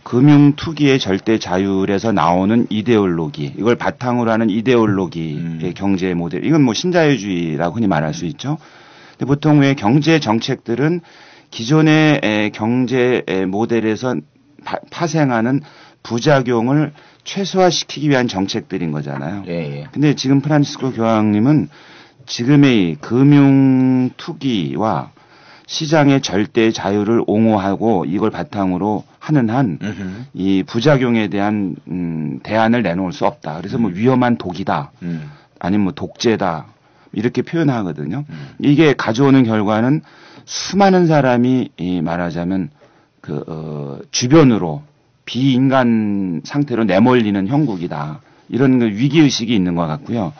금융 투기의 절대 자율에서 나오는 이데올로기, 이걸 바탕으로 하는 이데올로기의 경제 모델, 이건 뭐 신자유주의라고 흔히 말할 수 있죠. 근데 보통 왜 경제 정책들은 기존의 경제 모델에서 파생하는 부작용을 최소화시키기 위한 정책들인 거잖아요. 예. 근데 지금 프란치스코 교황님은 지금의 금융 투기와 시장의 절대 자유를 옹호하고 이걸 바탕으로 하는 한 이 부작용에 대한 대안을 내놓을 수 없다. 그래서 뭐 위험한 독이다. 아니면 뭐 독재다. 이렇게 표현하거든요. 이게 가져오는 결과는 수많은 사람이 말하자면 주변으로 비인간 상태로 내몰리는 형국이다. 이런 그 위기의식이 있는 것 같고요.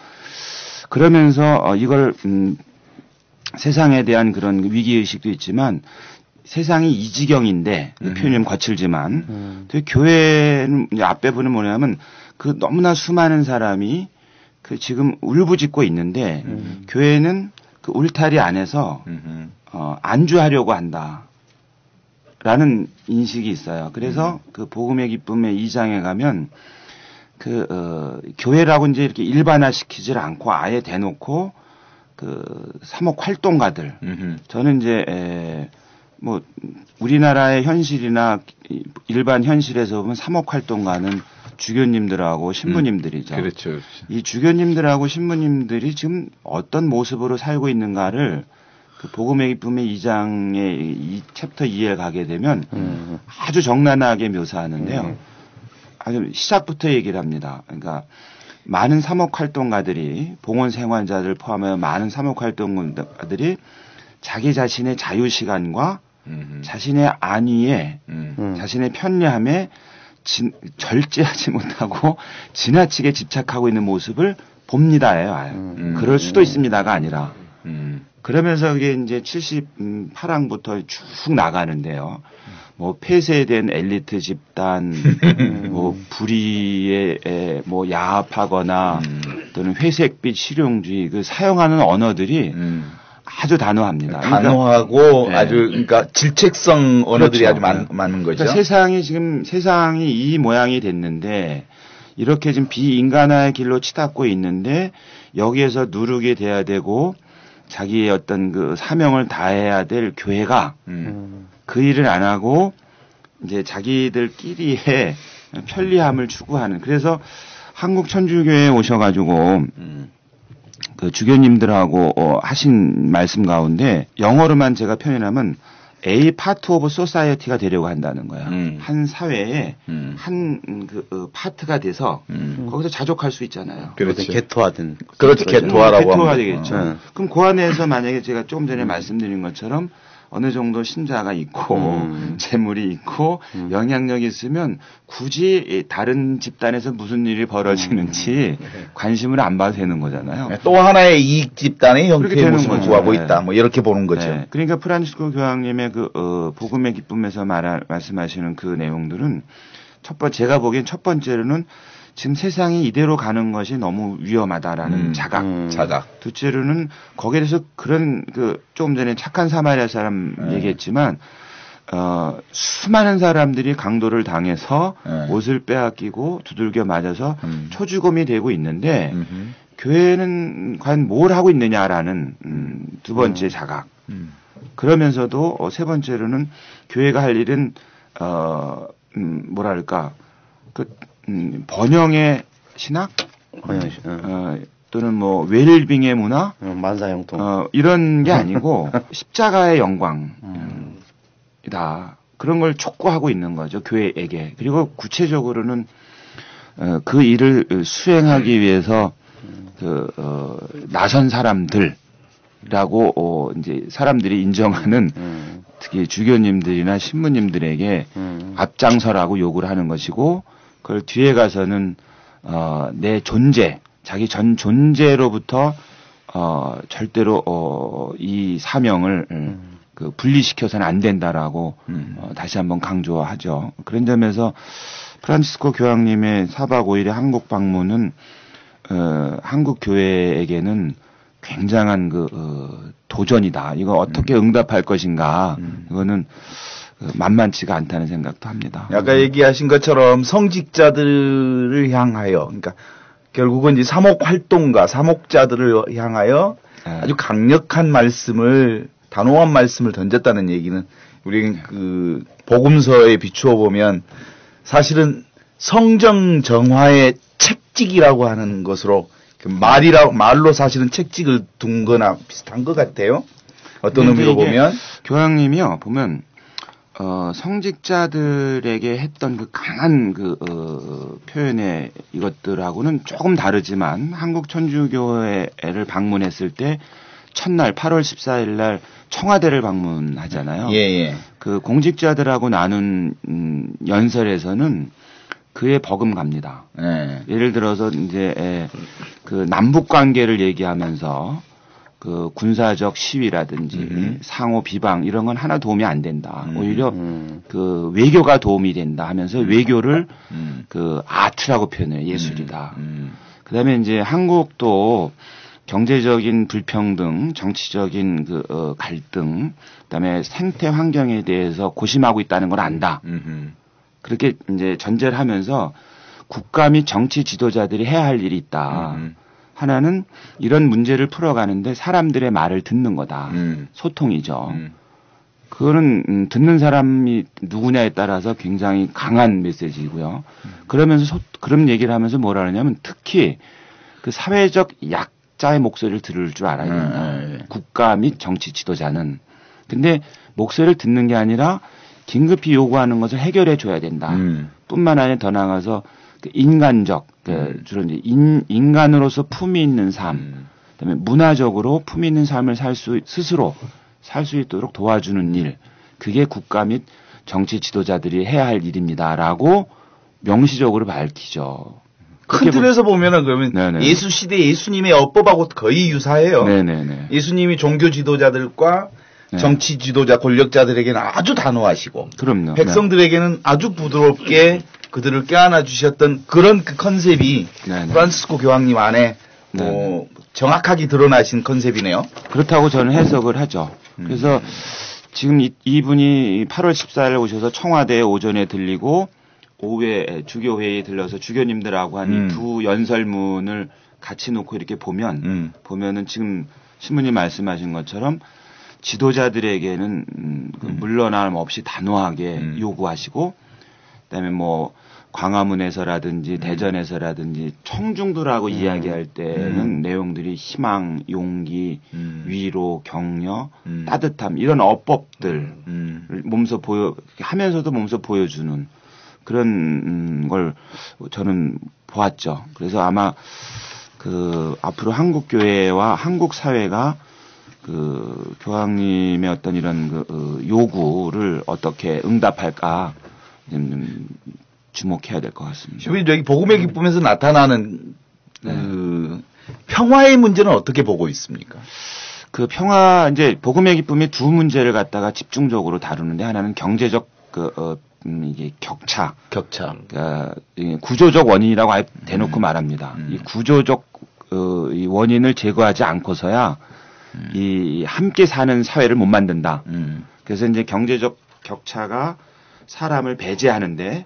그러면서 이걸 세상에 대한 그런 위기의식도 있지만 세상이 이 지경인데 표현이 좀 거칠지만 교회는 앞에 보는 뭐냐면 그 너무나 수많은 사람이 그 지금 울부짖고 있는데 교회는 그 울타리 안에서 안주하려고 한다. 라는 인식이 있어요. 그래서 그 복음의 기쁨의 2장에 가면 교회라고 이제 이렇게 일반화시키질 않고 아예 대놓고 그 사목 활동가들. 저는 이제 뭐 우리나라의 현실이나 일반 현실에서 보면 사목 활동가는 주교님들하고 신부님들이죠. 그렇죠. 이 주교님들하고 신부님들이 지금 어떤 모습으로 살고 있는가를 그 복음의 기쁨의 2장의 이 챕터 2에 가게 되면 아주 정난하게 묘사하는데요. 아주 시작부터 얘기를 합니다. 그러니까 많은 사목활동가들이 봉헌 생활자들 포함하여 많은 사목활동가들이 자기 자신의 자유시간과 자신의 안위에 자신의 편리함에 절제하지 못하고 지나치게 집착하고 있는 모습을 봅니다예요. 그럴 수도 있습니다가 아니라 그러면서 이게 이제 78항부터 쭉 나가는데요. 뭐 폐쇄된 엘리트 집단, 뭐 불의에 뭐 야합하거나 또는 회색빛 실용주의 그 사용하는 언어들이 아주 단호합니다. 단호하고 그러니까, 아주 그러니까 질책성 언어들이 그렇죠. 아주 많은 거죠. 그러니까 세상이 이 모양이 됐는데 이렇게 지금 비인간화의 길로 치닫고 있는데 여기에서 누르게 돼야 되고 자기의 어떤 그 사명을 다해야 될 교회가 그 일을 안 하고 이제 자기들끼리의 편리함을 추구하는. 그래서 한국 천주교회에 오셔가지고 그 주교님들하고 하신 말씀 가운데 영어로만 제가 표현하면 A part of society가 되려고 한다는 거야. 한 사회에 한 그 파트가 돼서 거기서 자족할 수 있잖아요. 그렇지. 개토화된. 그렇지. 개토화라고 개토화 되겠죠. 그럼 그 안에서 만약에 제가 조금 전에 말씀드린 것처럼 어느 정도 신자가 있고 재물이 있고 영향력이 있으면 굳이 다른 집단에서 무슨 일이 벌어지는지 관심을 안 봐도 되는 거잖아요. 또 하나의 이익 집단의 형태의 모습을 구하고 있다. 뭐 이렇게 보는 거죠. 네. 그러니까 프란치스코 교황님의 그 복음의 기쁨에서 말씀하시는 그 내용들은 제가 보기엔 첫 번째로는 지금 세상이 이대로 가는 것이 너무 위험하다라는 자각. 둘째로는 거기에 대해서 그런 조금 전에 착한 사마리아 사람 얘기했지만 수많은 사람들이 강도를 당해서 옷을 빼앗기고 두들겨 맞아서 초주검이 되고 있는데 교회는 과연 뭘 하고 있느냐라는 두 번째 자각. 그러면서도 세 번째로는 교회가 할 일은 뭐랄까 번영의 신학, 또는 뭐 웰빙의 문화, 만사형통, 이런 게 아니고 십자가의 영광이다. 그런 걸 촉구하고 있는 거죠, 교회에게. 그리고 구체적으로는 그 일을 수행하기 위해서 나선 사람들이라고 이제 사람들이 인정하는 특히 주교님들이나 신부님들에게 앞장서라고 요구를 하는 것이고, 그걸 뒤에 가서는 내 존재, 자기 전 존재로부터 절대로 이 사명을 분리시켜서는 안 된다라고 다시 한번 강조하죠. 그런 점에서 프란치스코 교황님의 4박 5일의 한국 방문은 한국 교회에게는 굉장한 도전이다. 이거 어떻게 응답할 것인가. 이거는 만만치가 않다는 생각도 합니다. 아까 얘기하신 것처럼 성직자들을 향하여, 그러니까 결국은 이제 사목 활동가, 사목자들을 향하여 아주 강력한 말씀을, 단호한 말씀을 던졌다는 얘기는 우리 복음서에 비추어 보면 사실은 성정 정화의 책찍이라고 하는 것으로 말로 사실은 책찍을 둔 거나 비슷한 것 같아요. 어떤 의미로 보면 교황님이요 보면 성직자들에게 했던 그 강한 표현의 이것들하고는 조금 다르지만 한국 천주교회를 방문했을 때 첫날 8월 14일 날 청와대를 방문하잖아요. 예. 그 공직자들하고 나눈 연설에서는 그의 버금갑니다. 네. 예를 들어서 이제 그 남북 관계를 얘기하면서 그 군사적 시위라든지 상호 비방 이런 건 하나 도움이 안 된다. 오히려 그 외교가 도움이 된다 하면서 외교를 그 아트라고 표현해요. 예술이다. 그다음에 이제 한국도 경제적인 불평등, 정치적인 갈등, 그다음에 생태 환경에 대해서 고심하고 있다는 걸 안다. 그렇게 이제 전제를 하면서 국가 및 정치 지도자들이 해야 할 일이 있다. 하나는 이런 문제를 풀어가는데 사람들의 말을 듣는 거다. 소통이죠. 그거는 듣는 사람이 누구냐에 따라서 굉장히 강한 메시지고요. 그러면서 그런 얘기를 하면서 뭐라 그러냐면 특히 그 사회적 약자의 목소리를 들을 줄 알아야 된다. 국가 및 정치 지도자는. 근데 목소리를 듣는 게 아니라 긴급히 요구하는 것을 해결해 줘야 된다. 뿐만 아니라 더 나아가서 그 인간적, 주로 이제 인간으로서 품위 있는 삶, 그다음에 문화적으로 품위 있는 삶을 스스로 살 수 있도록 도와주는 일, 그게 국가 및 정치 지도자들이 해야 할 일입니다라고 명시적으로 밝히죠. 큰 틀에서 보면은 그러면 네네. 예수 시대 예수님의 어법하고 거의 유사해요. 네네네. 예수님이 종교 지도자들과 정치 지도자 권력자들에게는 아주 단호하시고, 그럼요. 백성들에게는 아주 부드럽게 그들을 껴안아 주셨던 그런 그 컨셉이 프란치스코 교황님 안에 정확하게 드러나신 컨셉이네요. 그렇다고 저는 해석을 하죠. 그래서 지금 이분이 8월 14일 오셔서 청와대에 오전에 들리고 오후에 주교회의에 들러서 주교님들하고 한 이 두 연설문을 같이 놓고 이렇게 보면은 지금 신부님 말씀하신 것처럼 지도자들에게는 물러남 없이 단호하게 요구하시고, 그다음에 뭐 광화문에서라든지 대전에서라든지 청중들하고 이야기할 때는 내용들이 희망, 용기, 위로, 격려, 따뜻함 이런 어법들 하면서도 몸소 보여주는 그런 걸 저는 보았죠. 그래서 아마 앞으로 한국 교회와 한국 사회가 교황님의 어떤 이런 요구를 어떻게 응답할까 주목해야 될 것 같습니다. 주민 저기 복음의 기쁨에서 나타나는 평화의 문제는 어떻게 보고 있습니까? 그 평화 이제 복음의 기쁨이 두 문제를 갖다가 집중적으로 다루는데, 하나는 경제적 이게 격차. 그러니까 구조적 원인이라고 아예 대놓고 말합니다. 이 구조적 이 원인을 제거하지 않고서야 이 함께 사는 사회를 못 만든다. 그래서 이제 경제적 격차가 사람을 배제하는데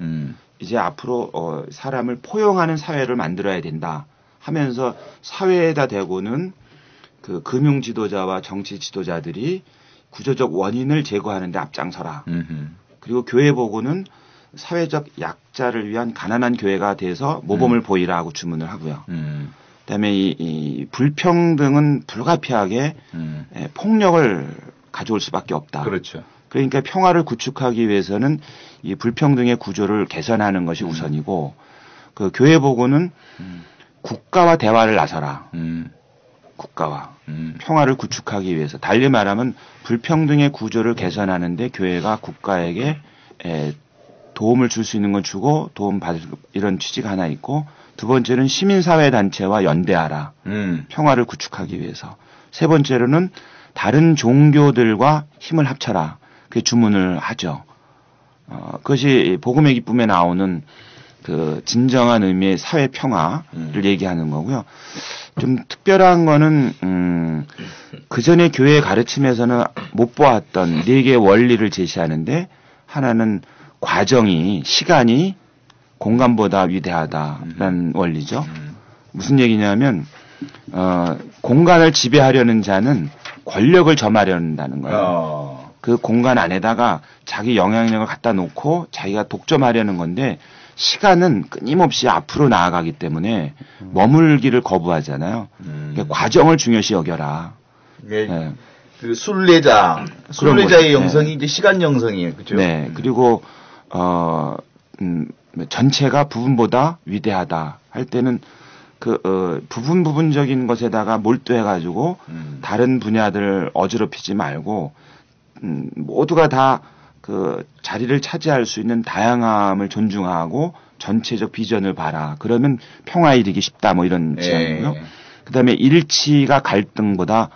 이제 앞으로 사람을 포용하는 사회를 만들어야 된다 하면서 사회에다 대고는 그 금융 지도자와 정치 지도자들이 구조적 원인을 제거하는 데 앞장서라. 그리고 교회 보고는 사회적 약자를 위한 가난한 교회가 돼서 모범을 보이라 하고 주문을 하고요. 그다음에 이 불평등은 불가피하게 폭력을 가져올 수밖에 없다. 그렇죠. 그러니까 평화를 구축하기 위해서는 이 불평등의 구조를 개선하는 것이 우선이고 그 교회 보고는 국가와 대화를 나서라. 국가와 평화를 구축하기 위해서 달리 말하면 불평등의 구조를 개선하는데 교회가 국가에게 도움을 줄 수 있는 건 주고 도움 받을 이런 취지가 하나 있고 두 번째는 시민사회단체와 연대하라. 평화를 구축하기 위해서. 세 번째로는 다른 종교들과 힘을 합쳐라. 그 주문을 하죠. 그것이 복음의 기쁨에 나오는 그 진정한 의미의 사회 평화를 얘기하는 거고요. 좀 특별한 거는 그 전에 교회의 가르침에서는 못 보았던 4개의 원리를 제시하는데 하나는 과정이 시간이 공간보다 위대하다라는 원리죠. 무슨 얘기냐면 공간을 지배하려는 자는 권력을 점하려는다는 거예요. 그 공간 안에다가 자기 영향력을 갖다 놓고 자기가 독점하려는 건데 시간은 끊임없이 앞으로 나아가기 때문에 머물기를 거부하잖아요. 그러니까 과정을 중요시 여겨라. 네. 그 순례자의 영성이 이제 시간 영성이에요, 그렇죠? 네. 그리고 전체가 부분보다 위대하다 할 때는 그 부분적인 것에다가 몰두해가지고 다른 분야들을 어지럽히지 말고 모두가 다 그 자리를 차지할 수 있는 다양함을 존중하고 전체적 비전을 봐라. 그러면 평화에 이르기 쉽다. 뭐 이런 지향이고요. 그다음에 일치가 갈등보다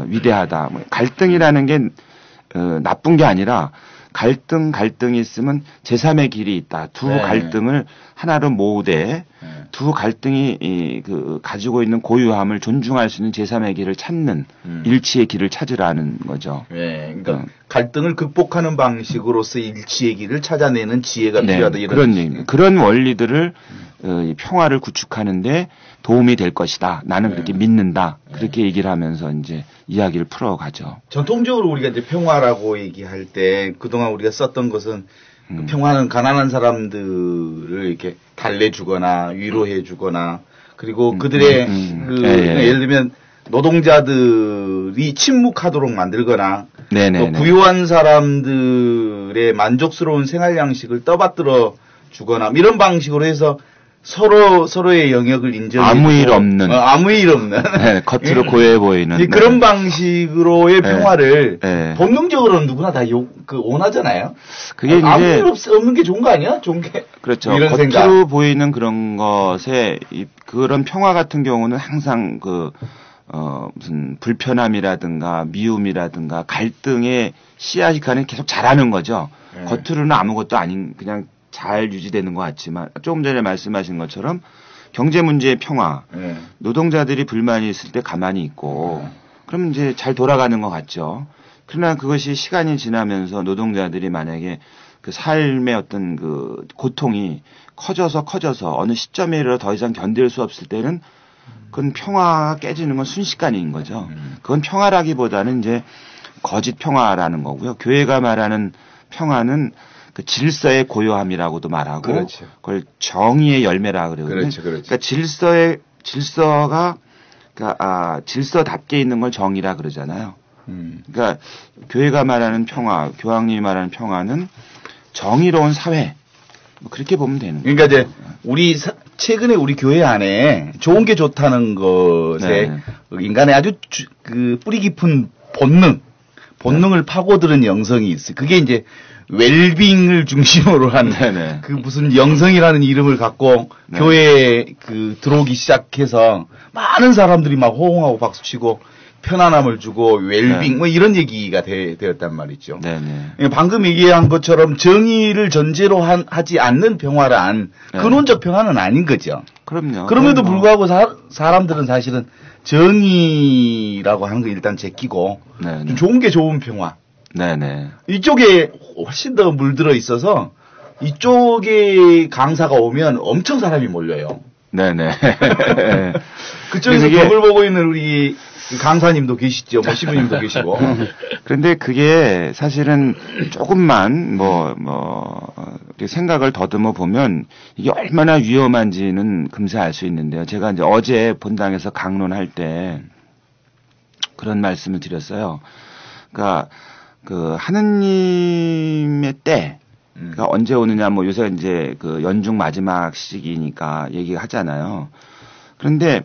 위대하다. 뭐 갈등이라는 게 나쁜 게 아니라 갈등이 있으면 제3의 길이 있다. 두 갈등을 하나로 모으되 두 갈등이 그 가지고 있는 고유함을 존중할 수 있는 제3의 길을 찾는 일치의 길을 찾으라는 거죠. 네, 그러니까 갈등을 극복하는 방식으로서 일치의 길을 찾아내는 지혜가 필요하다. 이런 그런 얘기입니다. 그런 원리들을 평화를 구축하는데 도움이 될 것이다. 나는 그렇게 믿는다. 그렇게 얘기를 하면서 이제 이야기를 풀어가죠. 전통적으로 우리가 이제 평화라고 얘기할 때 그동안 우리가 썼던 것은 그 평화는 가난한 사람들을 이렇게 달래주거나 위로해주거나 그리고 그들의 예를 들면 노동자들이 침묵하도록 만들거나 또 부유한 사람들의 만족스러운 생활 양식을 떠받들어 주거나 이런 방식으로 해서 서로의 영역을 인정해 아무 일 없는 네, 겉으로 고요해 보이는 그런 방식으로의 평화를 본능적으로는 누구나 다 원하잖아요. 그게 이제 아무 일 없는 게 좋은 거 아니야? 좋은 게 그렇죠. 이런 겉으로 생각. 보이는 그런 것에 그런 평화 같은 경우는 항상 무슨 불편함이라든가 미움이라든가 갈등의 씨앗이 계속 자라는 거죠. 겉으로는 아무것도 아닌 그냥 잘 유지되는 것 같지만 조금 전에 말씀하신 것처럼 경제 문제의 평화, 노동자들이 불만이 있을 때 가만히 있고 그럼 이제 잘 돌아가는 것 같죠. 그러나 그것이 시간이 지나면서 노동자들이 만약에 그 삶의 어떤 그 고통이 커져서 어느 시점에 이르러 더 이상 견딜 수 없을 때는 그건 평화가 깨지는 건 순식간인 거죠. 그건 평화라기보다는 이제 거짓 평화라는 거고요. 교회가 말하는 평화는 그 질서의 고요함이라고도 말하고 그렇죠. 그걸 정의의 열매라 그러거든요. 그렇죠. 그러니까 질서가 질서답게 있는 걸 정의라 그러잖아요. 그러니까 교회가 말하는 평화, 교황님이 말하는 평화는 정의로운 사회. 뭐 그렇게 보면 되는 거예요. 그러니까 이제 최근에 우리 교회 안에 좋은 게 좋다는 것에 인간의 아주 그 뿌리 깊은 본능을 파고드는 영성이 있어요. 그게 이제 웰빙을 중심으로 한 그 무슨 영성이라는 이름을 갖고 교회에 들어오기 시작해서 많은 사람들이 막 호응하고 박수치고 편안함을 주고 웰빙 뭐 이런 얘기가 되었단 말이죠. 방금 얘기한 것처럼 정의를 전제로 하지 않는 평화란 근원적 평화는 아닌 거죠. 그럼요. 그럼에도 불구하고 사람들은 사실은 정의라고 하는 거 일단 제끼고 좀 좋은 게 좋은 평화. 이쪽에 훨씬 더 물들어 있어서 이쪽에 강사가 오면 엄청 사람이 몰려요. 그쪽에서 벽을 보고 있는 우리 강사님도 계시죠. 뭐 시부님도 계시고. 그런데 그게 사실은 조금만 생각을 더듬어 보면 이게 얼마나 위험한지는 금세 알 수 있는데요. 제가 이제 어제 본당에서 강론할 때 그런 말씀을 드렸어요. 그러니까 그 하느님의 때 그러니까 언제 오느냐 뭐 요새 이제 그 연중 마지막 시기니까 얘기하잖아요. 그런데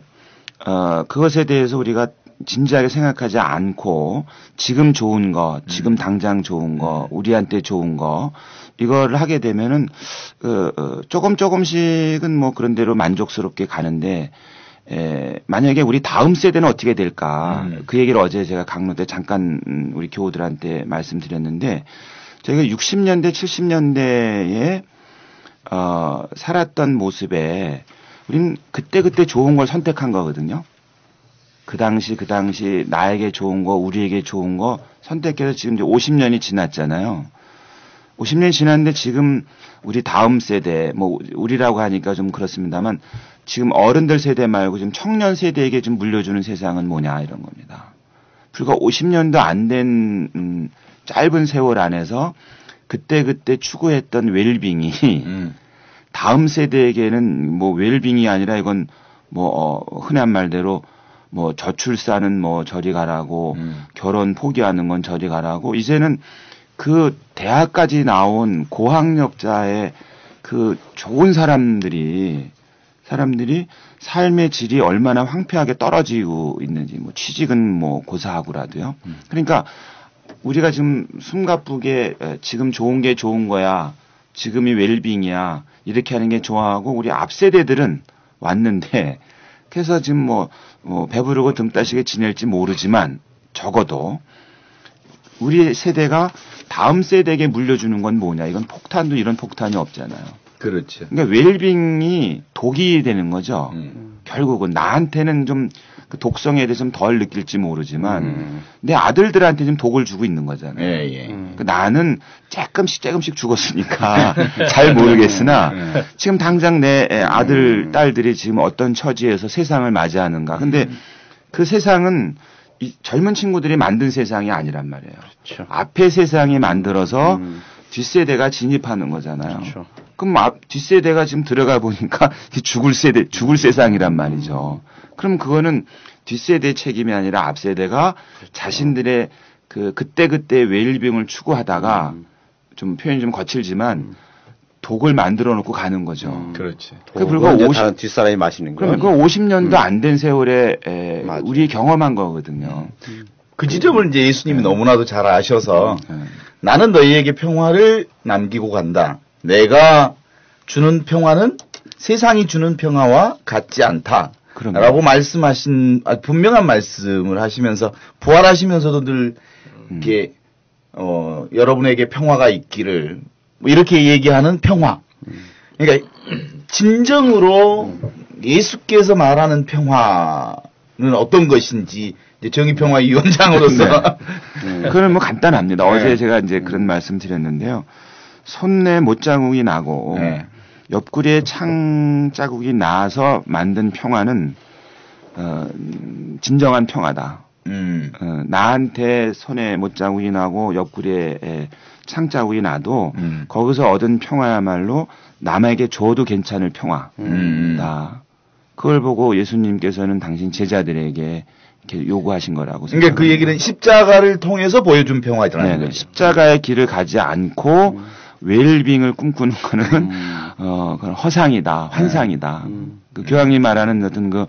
그것에 대해서 우리가 진지하게 생각하지 않고 지금 좋은 거, 지금 당장 좋은 거, 우리한테 좋은 거 이걸 하게 되면은 조금씩은 뭐 그런 대로 만족스럽게 가는데 만약에 우리 다음 세대는 어떻게 될까? 그 얘기를 어제 제가 강론 때 잠깐 우리 교우들한테 말씀드렸는데 저희가 60년대, 70년대에 살았던 모습에 우린 그때 좋은 걸 선택한 거거든요. 그 당시 나에게 좋은 거, 우리에게 좋은 거 선택해서 지금 이제 50년이 지났잖아요. 50년이 지났는데 지금 우리 다음 세대, 뭐 우리라고 하니까 좀 그렇습니다만 지금 어른들 세대 말고 지금 청년 세대에게 좀 물려주는 세상은 뭐냐 이런 겁니다. 불과 50년도 안 된 짧은 세월 안에서 그때 추구했던 웰빙이 다음 세대에게는 뭐 웰빙이 아니라 이건 뭐 흔한 말대로 뭐 저출산은 뭐 저리 가라고 결혼 포기하는 건 저리 가라고 이제는 그 대학까지 나온 고학력자의 그 좋은 사람들이 삶의 질이 얼마나 황폐하게 떨어지고 있는지 뭐 취직은 뭐 고사하고라도요. 그러니까 우리가 지금 숨가쁘게 지금 좋은 게 좋은 거야. 지금이 웰빙이야. 이렇게 하는 게 좋아하고 우리 앞 세대들은 왔는데 그래서 지금 뭐 배부르고 등 따시게 지낼지 모르지만 적어도 우리 세대가 다음 세대에게 물려주는 건 뭐냐. 이건 폭탄도 이런 폭탄이 없잖아요. 그렇죠. 그러니까 웰빙이 독이 되는 거죠. 결국은 나한테는 좀 그 독성에 대해서 좀 덜 느낄지 모르지만 내 아들들한테 좀 독을 주고 있는 거잖아요. 그러니까 나는 조금씩 죽었으니까 잘 모르겠으나 지금 당장 내 아들, 딸들이 지금 어떤 처지에서 세상을 맞이하는가. 근데 그 세상은 이 젊은 친구들이 만든 세상이 아니란 말이에요. 그렇죠. 앞에 세상이 만들어서 뒷세대가 진입하는 거잖아요. 그렇죠. 그럼 뒷세대가 지금 들어가 보니까 죽을 세상이란 말이죠. 그럼 그거는 뒷세대의 책임이 아니라 앞세대가 자신들의 그때 웰빙을 추구하다가 좀 표현이 좀 거칠지만 독을 만들어 놓고 가는 거죠. 그렇지. 그 불과 50 뒷사람이 마시는 거예요. 그러면 그 50년도 안 된 세월에 우리 경험한 거거든요. 그 지점을 이제 예수님이 너무나도 잘 아셔서 나는 너희에게 평화를 남기고 간다. 내가 주는 평화는 세상이 주는 평화와 같지 않다. 라고 말씀하신 분명한 말씀을 하시면서 부활하시면서도 늘 이렇게 여러분에게 평화가 있기를 뭐 이렇게 얘기하는 평화. 그러니까 진정으로 예수께서 말하는 평화는 어떤 것인지 이제 정의평화위원장으로서 그건 뭐 간단합니다. 어제 제가 이제 그런 말씀 드렸는데요. 손에 못자국이 나고 옆구리에 창 자국이 나서 만든 평화는 진정한 평화다. 나한테 손에 못자국이 나고 옆구리에 창 자국이 나도 거기서 얻은 평화야말로 남에게 줘도 괜찮을 평화다. 그걸 보고 예수님께서는 당신 제자들에게 이렇게 요구하신 거라고 생각합니다. 그러니까 그 얘기는 십자가를 통해서 보여준 평화라는 거죠. 십자가의 길을 가지 않고 웰빙을 꿈꾸는 거는 그건 허상이다, 환상이다. 그 교황님 말하는 어떤 그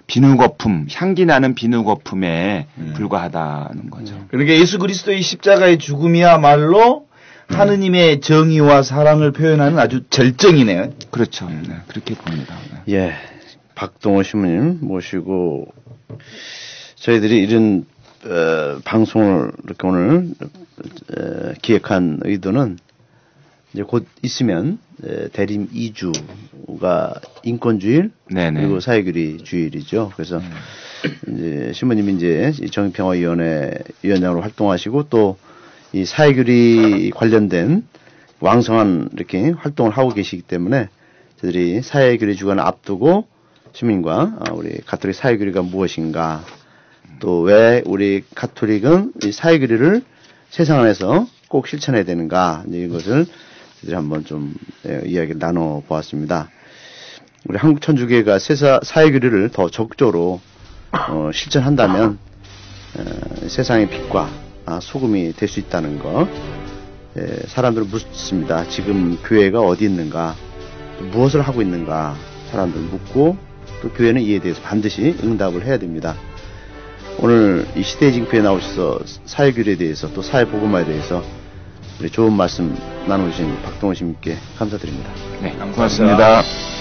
비누거품, 향기 나는 비누거품에 불과하다는 거죠. 그러니까 예수 그리스도의 십자가의 죽음이야말로 하느님의 정의와 사랑을 표현하는 아주 절정이네요. 그렇죠. 네, 그렇게 봅니다. 네. 예, 박동호 신부님 모시고 저희들이 이런 방송을 이렇게 오늘 기획한 의도는 이제 곧 있으면 대림 2주가 인권주일 그리고 사회규리 주일이죠. 그래서 이제 신부님이 이제 정의평화위원회 위원장으로 활동하시고 또 이 사회규리 관련된 왕성한 이렇게 활동을 하고 계시기 때문에 저희들이 사회규리 주간을 앞두고 시민과 우리 가톨릭 사회규리가 무엇인가 또 왜 우리 가톨릭은 이 사회교류를 세상 안에서 꼭 실천해야 되는가 이제 이것을 저희들이 한번 좀 이야기를 나눠 보았습니다. 우리 한국 천주교회가 사회교류를 더 적극적으로 실천한다면 세상의 빛과 소금이 될 수 있다는 거. 사람들은 묻습니다. 지금 교회가 어디 있는가, 무엇을 하고 있는가 사람들 묻고 또 교회는 이에 대해서 반드시 응답을 해야 됩니다. 오늘 이 시대의 징표에 나오셔서 사회교류에 대해서 또 사회복음화에 대해서 우리 좋은 말씀 나눠주신 박동원 씨님께 감사드립니다. 네, 고맙습니다.